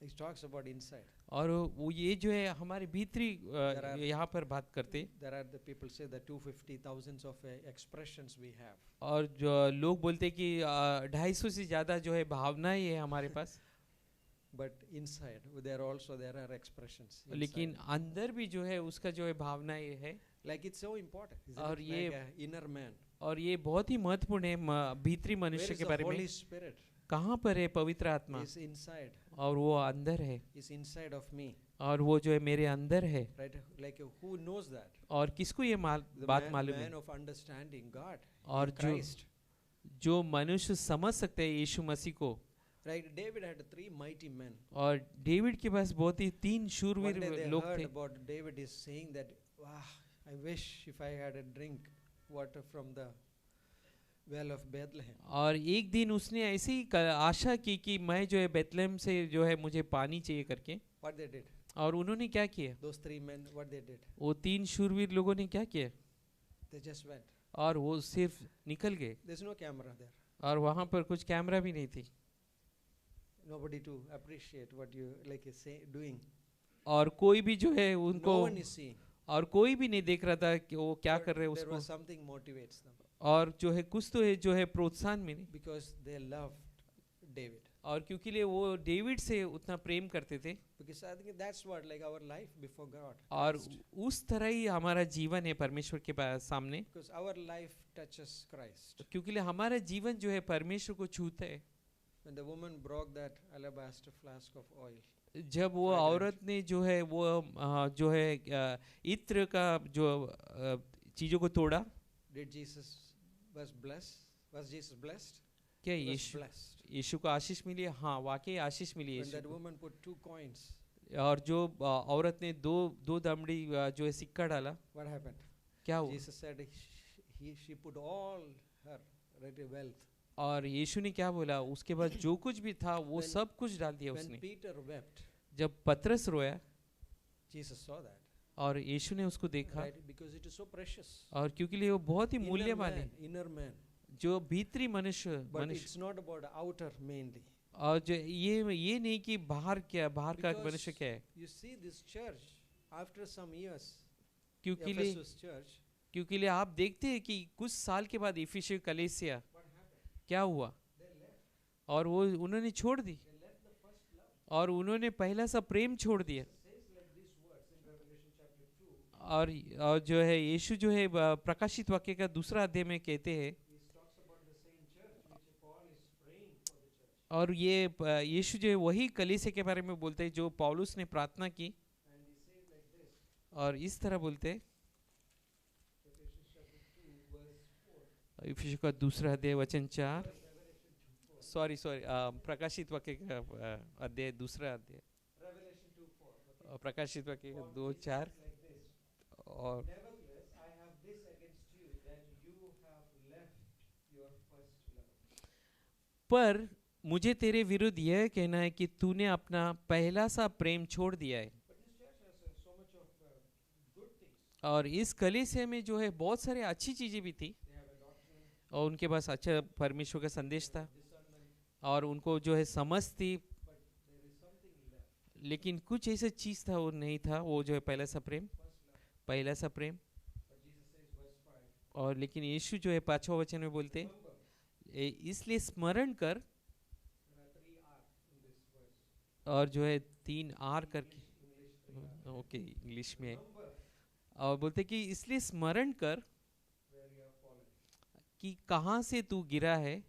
He talks about inside. और वो ये जो है हमारे भीतरी There are- यहाँ पर बात करते. There are the people say that 250,000 of expressions we have. और जो लोग बोलते हैं कि 250 से ज़्यादा जो है भावनाएं है हमारे पास, But inside, there are expressions. लेकिन inside. अंदर भी जो है उसका जो है भावनाएं है. Like it's so important. Isn't और it? ये- like a inner man. और ये बहुत ही महत्वपूर्ण है भीतरी Where मनुष्य is के the बारे में. Holy Spirit? कहाँ पर है पवित्र आत्मा? Is inside. और वो अंदर है, Is inside of me. और वो जो है मेरे अंदर है. Right? Like who knows that? और किसको ये The बात मालूम man है? of understanding, God. और जो Christ. जो मनुष्य समझ सकते हैं यीशु मसीह को. Right? David had 3 mighty men. और डेविड के पास बहुत ही 3 One शूरवीर day they लोग heard थे. about David is saying that, wow, I wish if I had a drink water from the well of Bethlehem. और एक दिन उसने ऐसी ही आशा की कि मैं जो है बेथलेहम से जो है मुझे पानी चाहिए करके. What they did? और उन्होंने क्या किया? Those 3 men, what they did? वो 3 शूरवीर लोगों ने क्या किया? They just went. और वो सिर्फ निकल गए. There's no camera there. और वहाँ पर कुछ कैमरा भी नहीं थी. Nobody to appreciate what you like is doing. और कोई भी जो है No उनको, one is seeing. और कोई भी नहीं देख रहा था कि वो क्या But कर रहे हैं there उसको. was something motivates them और जो है कुछ तो है जो है प्रोत्साहन मिले. because they loved David. और क्योंकि लिए वो डेविड से उतना प्रेम करते थे. Because I think that's what like our life before God. और Christ. उस तरह ही हमारा जीवन है परमेश्वर के सामने. Because our life touches Christ. क्योंकि लिए हमारा जीवन जो है परमेश्वर को छूता है. When the woman broke that alabaster flask of oil, जब वो Fragrant. औरत ने जो है वो जो है इत्र का जो चीजों को तोड़ा, did Jesus was blessed? Was Jesus blessed? क्या He was यीशु blessed. यीशु को आशीष मिली? हाँ, वाकई आशीष मिली When that यीशु को. woman put 2 coins, और जो औरत ने दो दमड़ी जो है सिक्का डाला, what happened? क्या हुआ? Jesus said she put all her wealth. और यीशु ने क्या बोला? उसके बाद जो कुछ भी था वो When- सब कुछ डाल दिया When उसने. Peter wept, जब पतरस रोया Jesus saw that. और यीशु ने उसको देखा, Right? Because it is so precious. और क्योंकि लिए वो बहुत ही Inner मूल्यवान है, man, inner man. जो भीतरी मनुष्य But it's not about outer mainly. और जो ये नहीं कि बाहर का Because मनुष्य क्या है, you see this church after some years, क्योंकि Ephesus church, लिए आप देखते हैं कि कुछ साल के बाद इफिसी कलीसिया क्या हुआ, और वो उन्होंने छोड़ दी, और उन्होंने पहला सा प्रेम छोड़ दिया। और जो है यीशु जो है प्रकाशित वाक्य का दूसरा अध्याय में कहते हैं, और ये यीशु जो है वही कलीसिया के बारे में बोलते हैं जो पौलुस ने प्रार्थना की, और इस तरह बोलते हैं, इफिसियों का दूसरा अध्याय वचन 4, सॉरी प्रकाशित वाक्य का अध्याय दूसरा अध्याय, प्रकाशित वाक्य का 2:4, और पर मुझे तेरे विरुद्ध यह कहना है कि तूने अपना पहला सा प्रेम छोड़ दिया है। और इस कलीसिया में जो है बहुत सारी अच्छी चीजें भी थी, और उनके पास अच्छा परमेश्वर का संदेश था, और उनको जो है समझ थी, लेकिन कुछ ऐसा चीज था वो नहीं था, वो जो है पहला सा प्रेम। और लेकिन यीशु जो है 5वां वचन में बोलते, इसलिए स्मरण कर, और जो है 3 आर करके, ओके इंग्लिश में, और बोलते कि इसलिए स्मरण कर कि कहाँ से तू गिरा है,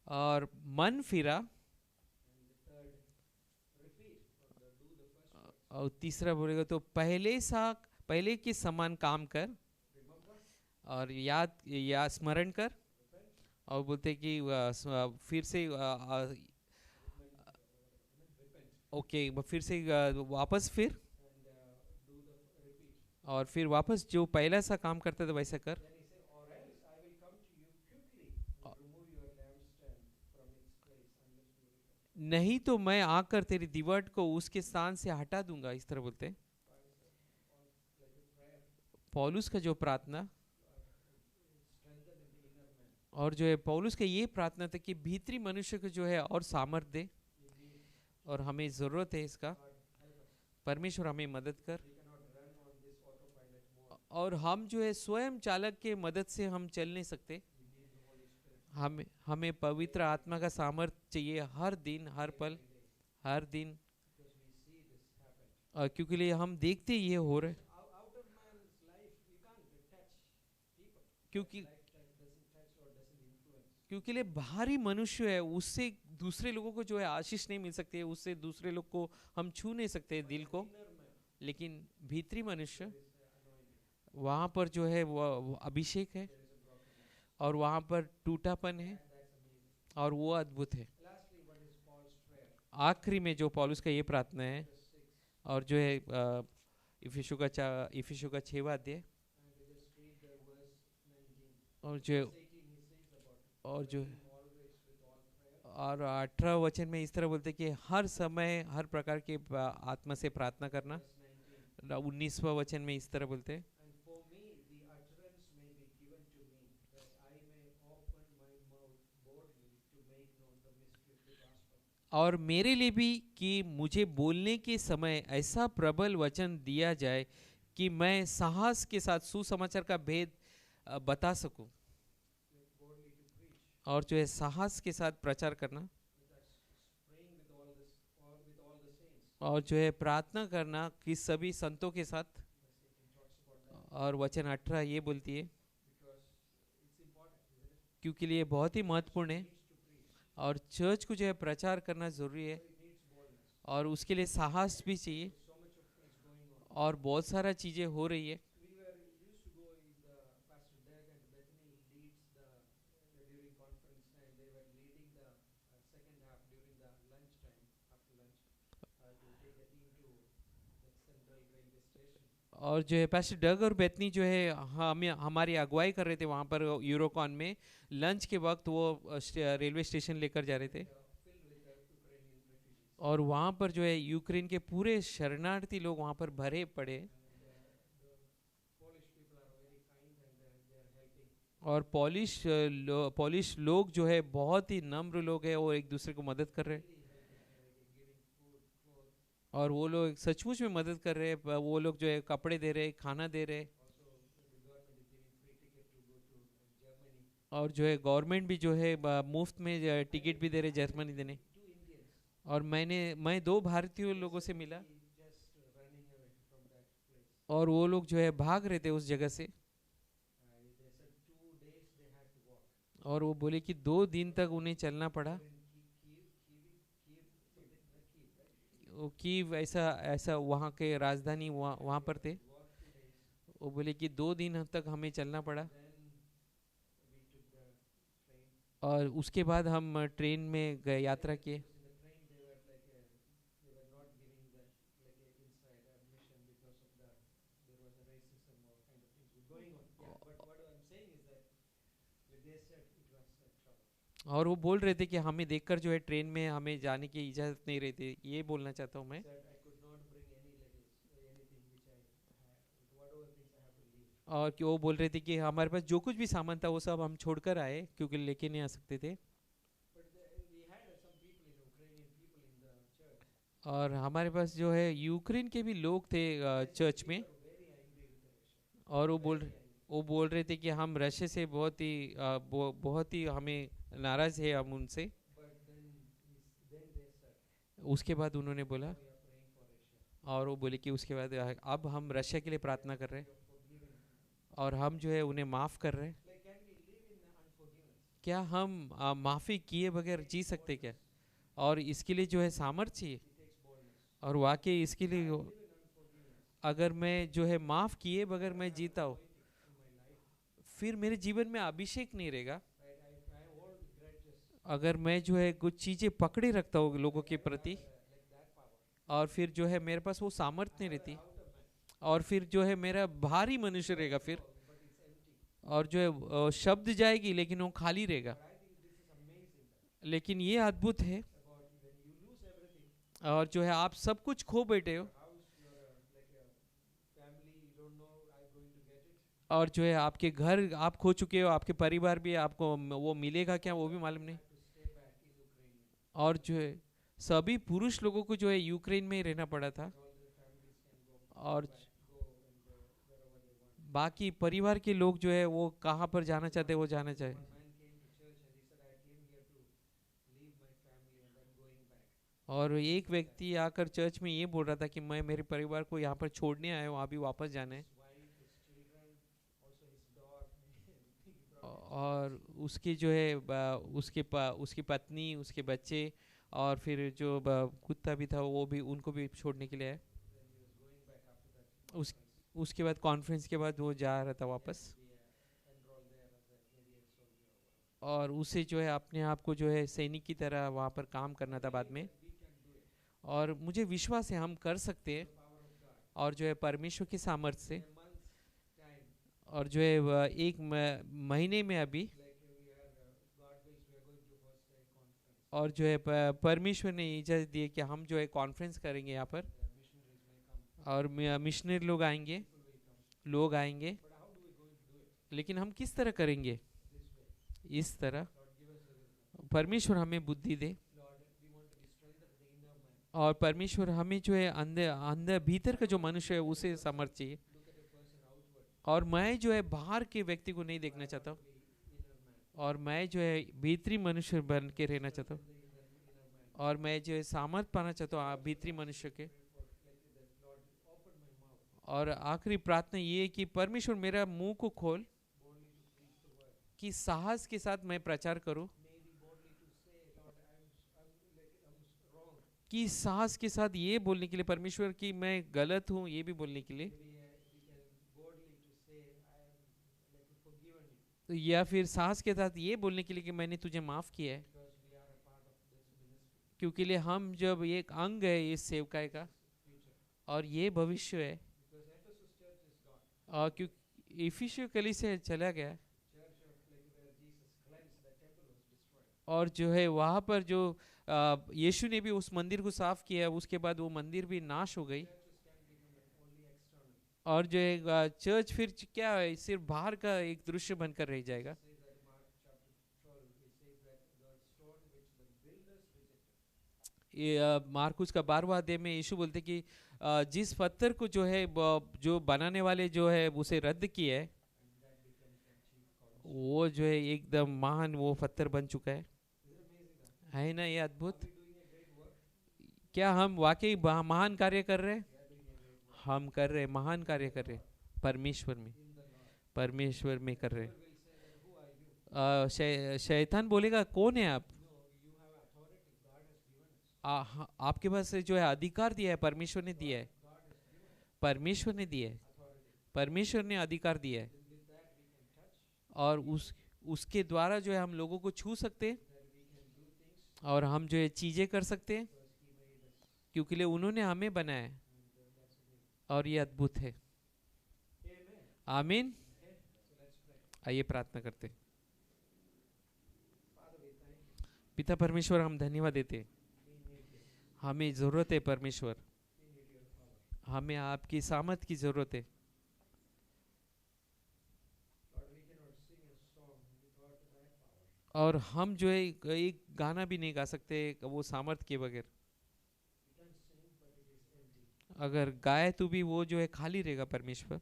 और मन फिरा, और तीसरा बोलेगा तो पहले के समान काम कर, और याद स्मरण कर, और बोलते कि फिर से फिर से वापस फिर, और फिर वापस जो पहला सा काम करता था वैसा कर, नहीं तो मैं आकर तेरी दीवार को उसके स्थान से हटा दूंगा। इस तरह बोलते हैं पौलुस का जो प्रार्थना, और जो है पौलुस का ये प्रार्थना था कि भीतरी मनुष्य को जो है और सामर्थ दे, और हमें जरूरत है इसका, परमेश्वर हमें मदद कर, और हम जो है स्वयं चालक के मदद से हम चल नहीं सकते, हमें पवित्र आत्मा का सामर्थ चाहिए हर दिन, हर पल, हर दिन, क्योंकि लिए हम देखते ये हो रहे, क्योंकि लिए बाहरी मनुष्य है, उससे दूसरे लोगों को जो है आशीष नहीं मिल सकती है, उससे दूसरे लोग को हम छू नहीं सकते दिल को, लेकिन भीतरी मनुष्य वहाँ पर जो है वो अभिषेक है, और वहाँ पर टूटापन है, और वो अद्भुत है। आखिरी में जो पौलुस का ये प्रार्थना है, और जो है इफिसियों का 6वां अध्याय, और 18 वचन में इस तरह बोलते कि हर समय हर प्रकार के आत्मा से प्रार्थना करना। 19वां वचन में इस तरह बोलते हैं, और मेरे लिए भी कि मुझे बोलने के समय ऐसा प्रबल वचन दिया जाए कि मैं साहस के साथ सुसमाचार का भेद बता सकूं, और जो है साहस के साथ प्रचार करना, और जो है प्रार्थना करना कि सभी संतों के साथ। और वचन 18 ये बोलती है, क्योंकि लिए बहुत ही महत्वपूर्ण है, और चर्च को जो है प्रचार करना जरूरी है, और उसके लिए साहस भी चाहिए, और बहुत सारा चीजें हो रही है। और जो है पास्टर डग और बेथनी जो है हमारी अगुवाई कर रहे थे वहाँ पर यूरोकॉन में, लंच के वक्त वो रेलवे स्टेशन लेकर जा रहे थे, और वहाँ पर जो है यूक्रेन के पूरे शरणार्थी लोग वहाँ पर भरे पड़े, और पॉलिश लोग जो है बहुत ही नम्र लोग हैं और एक दूसरे को मदद कर रहे हैं और वो लोग सचमुच में मदद कर रहे हैं। वो लोग जो है कपड़े दे रहे हैं, खाना दे रहे हैं और जो है गवर्नमेंट भी जो है मुफ्त में टिकट भी दे रहे जर्मनी देने। और मैं 2 भारतीय लोगों से मिला और वो लोग जो है भाग रहे थे उस जगह से और वो बोले कि 2 दिन तक उन्हें चलना पड़ा। वो कीव ऐसा ऐसा वहाँ के राजधानी वहाँ पर थे। वो बोले कि 2 दिन तक हमें चलना पड़ा और उसके बाद हम ट्रेन में गए, यात्रा किए। और वो बोल रहे थे कि हमें देखकर जो है ट्रेन में हमें जाने की इजाज़त नहीं रही थी, ये बोलना चाहता हूँ मैं। और कि वो बोल रहे थे कि हमारे पास जो कुछ भी सामान था वो सब हम छोड़कर आए क्योंकि लेके नहीं आ सकते थे। और हमारे पास जो है यूक्रेन के भी लोग थे चर्च में और वो बोल रहे थे कि हम रशिया से बहुत ही हमें नाराज़ है हम उनसे। उसके बाद उन्होंने बोला और वो बोले कि उसके बाद अब हम रशिया के लिए प्रार्थना कर रहे हैं और हम जो है उन्हें माफ़ कर रहे हैं। क्या हम माफ़ी किए बगैर जी सकते क्या? और इसके लिए जो है सामर्थ्य चाहिए और वाकई इसके लिए अगर मैं जो है माफ़ किए बगैर मैं जीता हूँ फिर मेरे जीवन में अभिषेक नहीं रहेगा। अगर मैं जो है कुछ चीज़ें पकड़े रखता हूँ लोगों के प्रति और फिर जो है मेरे पास वो सामर्थ्य नहीं रहती और फिर जो है मेरा भारी मनुष्य रहेगा फिर और जो है शब्द जाएगी लेकिन वो खाली रहेगा। लेकिन ये अद्भुत है और जो है आप सब कुछ खो बैठे हो और जो है आपके घर आप खो चुके हो, आपके परिवार भी आपको वो मिलेगा क्या वो भी मालूम नहीं। और जो है सभी पुरुष लोगों को जो है यूक्रेन में ही रहना पड़ा था और बाकी परिवार के लोग जो है वो कहाँ पर जाना चाहते वो जाना चाहे। और एक व्यक्ति आकर चर्च में ये बोल रहा था कि मैं मेरे परिवार को यहाँ पर छोड़ने आया हूँ, अभी वापस जाना है। और उसकी जो है उसकी पत्नी, उसके बच्चे और फिर जो कुत्ता भी था वो भी उनको भी छोड़ने के लिए आया। उसके बाद कॉन्फ्रेंस के बाद वो जा रहा था वापस और उसे जो है अपने आप को जो है सैनिक की तरह वहाँ पर काम करना था बाद में। और मुझे विश्वास है हम कर सकते हैं और जो है परमेश्वर की सामर्थ्य से और जो है एक महीने में अभी और जो है परमेश्वर ने इजाज़त दी है कि हम जो है कॉन्फ्रेंस करेंगे यहाँ पर और मिशनरी लोग आएंगे। लेकिन हम किस तरह करेंगे? इस तरह परमेश्वर हमें बुद्धि दे और परमेश्वर हमें जो है अंदर भीतर का जो मनुष्य है उसे सामर्थ्य चाहिए। और मैं जो है बाहर के व्यक्ति को नहीं देखना चाहता हूँ और मैं जो है भीतरी मनुष्य बन के रहना चाहता हूँ और मैं जो है सामर्थ पाना चाहता हूँ भीतरी मनुष्य के। और आखिरी प्रार्थना ये है कि परमेश्वर मेरा मुंह को खोल कि साहस के साथ मैं प्रचार करूं, कि साहस के साथ ये बोलने के लिए परमेश्वर कि मैं गलत हूं ये भी बोलने के लिए, तो या फिर साहस के साथ ये बोलने के लिए कि मैंने तुझे माफ किया है क्योंकि लिए हम जब एक अंग है इस सेवकाई का और ये भविष्य है। और क्योंकि इफिसियों कलीसिया चला गया और जो है वहाँ पर जो यीशु ने भी उस मंदिर को साफ किया उसके बाद वो मंदिर भी नाश हो गई। और जो है चर्च फिर क्या है, सिर्फ बाहर का एक दृश्य बनकर रह जाएगा. ये मार्कुस का 12वां अध्याय में यीशु बोलते कि जिस पत्थर को जो है जो बनाने वाले जो है उसे रद्द किया है, वो जो है एकदम महान वो पत्थर बन चुका है ना. ये अद्भुत. क्या हम वाकई महान कार्य कर रहे हैं? हम कर रहे हैं, महान कार्य कर रहे हैं परमेश्वर में कर रहे हैं. शैतान बोलेगा कौन है आप? आपके पास जो है अधिकार दिया है, परमेश्वर ने दिया है. परमेश्वर ने दिया है, परमेश्वर ने अधिकार दिया है. और उसके द्वारा जो है हम लोगों को छू सकते हैं और हम जो है चीजें कर सकते हैं, क्योंकि लिए उन्होंने हमें बनाया है. और ये अद्भुत है. आमीन. आइए प्रार्थना करते हैं. पिता परमेश्वर, हम धन्यवाद देते हैं. हमें जरूरत है परमेश्वर, हमें आपकी सामर्थ की जरूरत है. और हम जो है एक गाना भी नहीं गा सकते वो सामर्थ के बगैर. अगर गाए तो भी वो जो है खाली रहेगा परमेश्वर.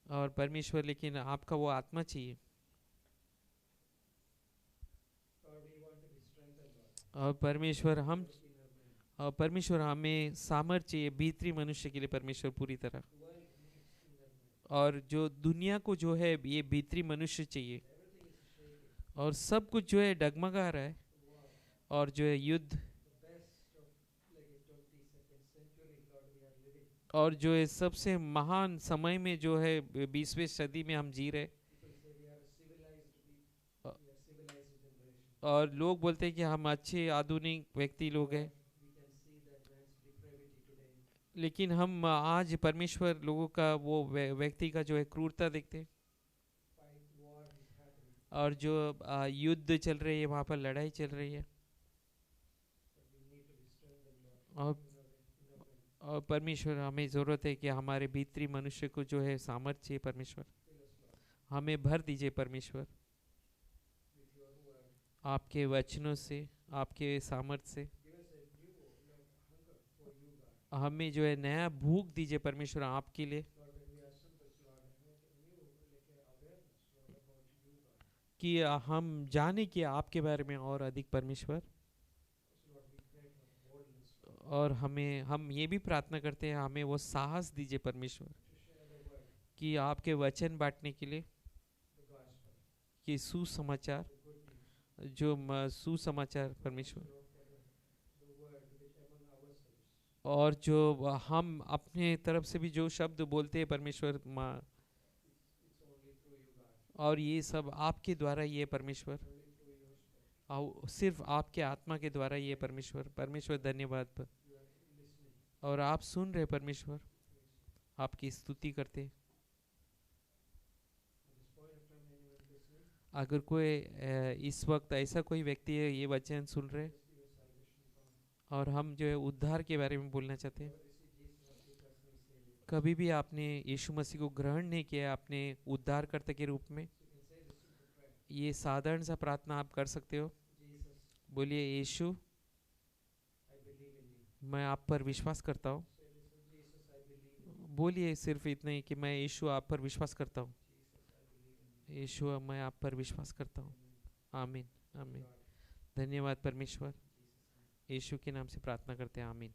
और परमेश्वर लेकिन आपका वो आत्मा चाहिए. और परमेश्वर हमें सामर्थ चाहिए भीतरी मनुष्य के लिए परमेश्वर पूरी तरह. और जो दुनिया को जो है ये भीतरी मनुष्य चाहिए. और सब कुछ जो है डगमगा रहा है. और जो है युद्ध, और जो है सबसे महान समय में जो है 20वीं सदी में हम जी रहे. और लोग बोलते हैं कि हम अच्छे आधुनिक व्यक्ति लोग हैं, लेकिन हम आज परमेश्वर लोगों का वो व्यक्ति का जो है क्रूरता देखते हैं. और जो युद्ध चल रही है, वहाँ पर लड़ाई चल रही है. और परमेश्वर हमें ज़रूरत है कि हमारे भीतरी मनुष्य को जो है सामर्थ्य चाहिए. परमेश्वर हमें भर दीजिए परमेश्वर, आपके वचनों से, आपके सामर्थ्य से. हमें जो है नया भूख दीजिए परमेश्वर आपके लिए, कि हम जाने कि आपके बारे में और अधिक परमेश्वर. और हम ये भी प्रार्थना करते हैं हमें वो साहस दीजिए परमेश्वर, कि आपके वचन बांटने के लिए, कि सुसमाचार, जो सुसमाचार परमेश्वर. और जो हम अपने तरफ से भी जो शब्द बोलते हैं परमेश्वर, और ये सब आपके द्वारा ये परमेश्वर, और सिर्फ आपके आत्मा के द्वारा ये परमेश्वर धन्यवाद. और आप सुन रहे परमेश्वर, आपकी स्तुति करते. अगर कोई इस वक्त ऐसा कोई व्यक्ति है ये वचन सुन रहे, और हम जो है उद्धार के बारे में बोलना चाहते हैं, कभी भी आपने यीशु मसीह को ग्रहण नहीं किया आपने उद्धारकर्ता के रूप में, ये साधारण सा प्रार्थना आप कर सकते हो. बोलिए, यीशु मैं आप पर विश्वास करता हूँ. बोलिए सिर्फ इतना ही कि मैं यीशु आप पर विश्वास करता हूँ. यीशु मैं आप पर विश्वास करता हूँ. आमीन, आमीन. धन्यवाद परमेश्वर. यीशु के नाम से प्रार्थना करते हैं. आमीन.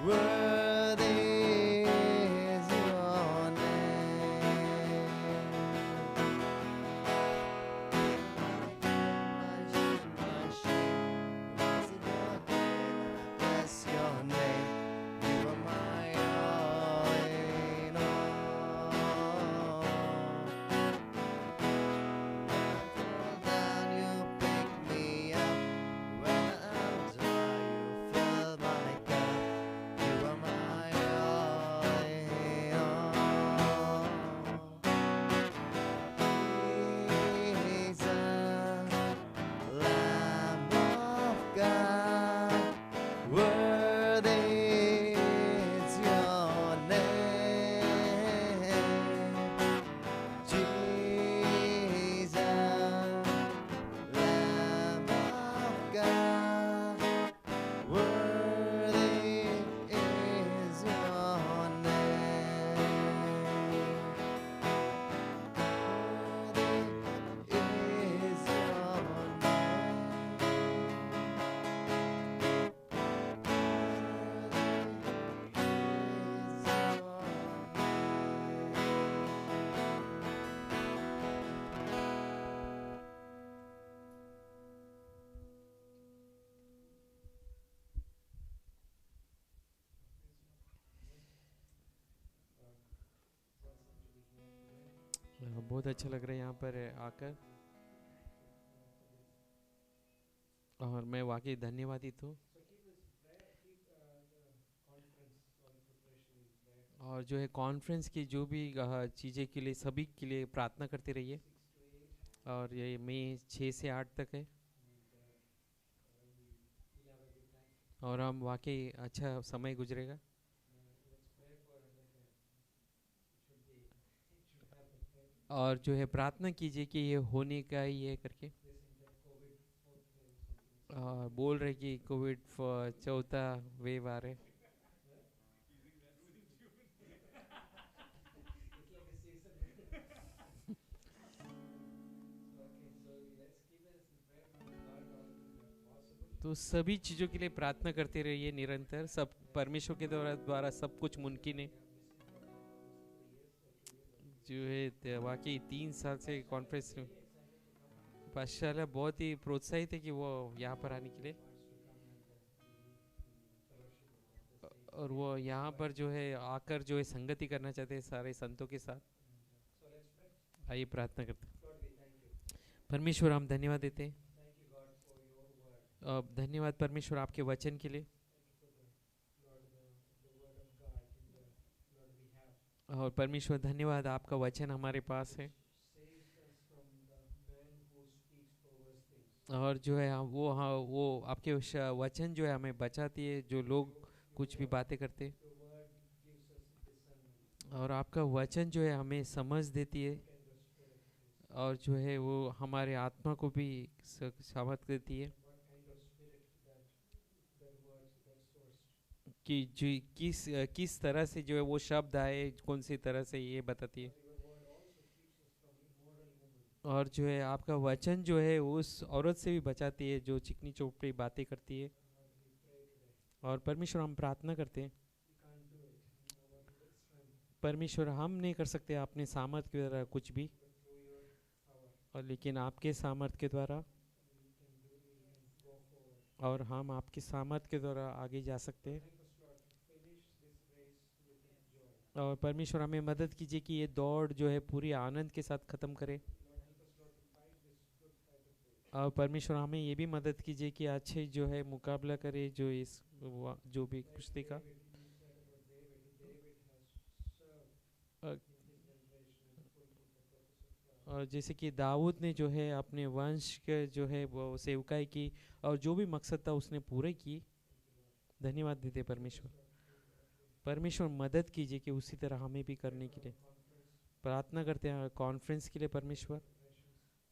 Worthy is your name. My shame, rising again, I bless your name. You are my all in all. When I fall down, you pick me up. When I'm dry, you fill my cup. You are my all in all. Jesus, Lamb of God, worthy is your name. Jesus, Lamb of God, worthy is your name. Worthy is your बहुत अच्छा लग रहा है यहाँ पर आकर, और मैं वाकई धन्यवादित हूँ। और जो है कॉन्फ्रेंस की जो भी चीज़ें के लिए सभी के लिए प्रार्थना करते रहिए। और ये मई 6 से 8 तक है, और हम वाकई अच्छा समय गुजरेगा। और जो है प्रार्थना कीजिए कि ये होने का ही है करके। बोल रहे कि कोविड चौथा वेव आ रहे। तो सभी चीज़ों के लिए प्रार्थना करते रहिए निरंतर। सब परमेश्वर के द्वारा सब कुछ मुमकिन है। जो है वाकई 3 साल से कॉन्फ्रेंस पाठशाला बहुत ही प्रोत्साहित है कि वो यहाँ पर आने के लिए, और वो यहाँ पर जो है आकर जो है संगति करना चाहते हैं सारे संतों के साथ। आइए प्रार्थना करते हैं। परमेश्वर हम धन्यवाद देते हैं। धन्यवाद परमेश्वर आपके वचन के लिए। और परमेश्वर धन्यवाद आपका वचन हमारे पास है। और जो है वो आपके वचन जो है हमें बचाती है, जो लोग कुछ भी बातें करते। और आपका वचन जो है हमें समझ देती है, और जो है वो हमारे आत्मा को भी सामर्थ देती है कि जो किस तरह से जो है वो शब्द आए, कौन सी तरह से ये बताती है। और जो है आपका वचन जो है उस औरत से भी बचाती है जो चिकनी चौपड़ी बातें करती है। और परमेश्वर हम प्रार्थना करते हैं, परमेश्वर हम नहीं कर सकते अपने सामर्थ के द्वारा कुछ भी, और लेकिन आपके सामर्थ के द्वारा, और हम आपके सामर्थ के द्वारा आगे जा सकते हैं। और परमेश्वर हमें मदद कीजिए कि ये दौड़ जो है पूरी आनंद के साथ ख़त्म करें। और परमेश्वर हमें ये भी मदद कीजिए कि अच्छे जो है मुकाबला करे, जो इस जो भी कुश्ती का। और जैसे कि दाऊद ने जो है अपने वंश के जो है वो सेवकाई की, और जो भी मकसद था उसने पूरे की। धन्यवाद देते परमेश्वर। परमेश्वर मदद कीजिए कि उसी तरह हमें भी करने के लिए प्रार्थना करते हैं। कॉन्फ्रेंस के लिए परमेश्वर,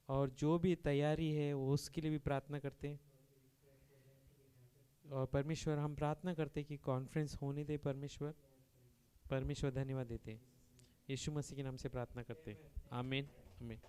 और जो भी तैयारी है वो उसके लिए भी प्रार्थना करते हैं। और परमेश्वर हम प्रार्थना करते हैं कि कॉन्फ्रेंस होने दे परमेश्वर। परमेश्वर धन्यवाद देते हैं। यीशु मसीह के नाम से प्रार्थना करते हैं। आमीन आमीन।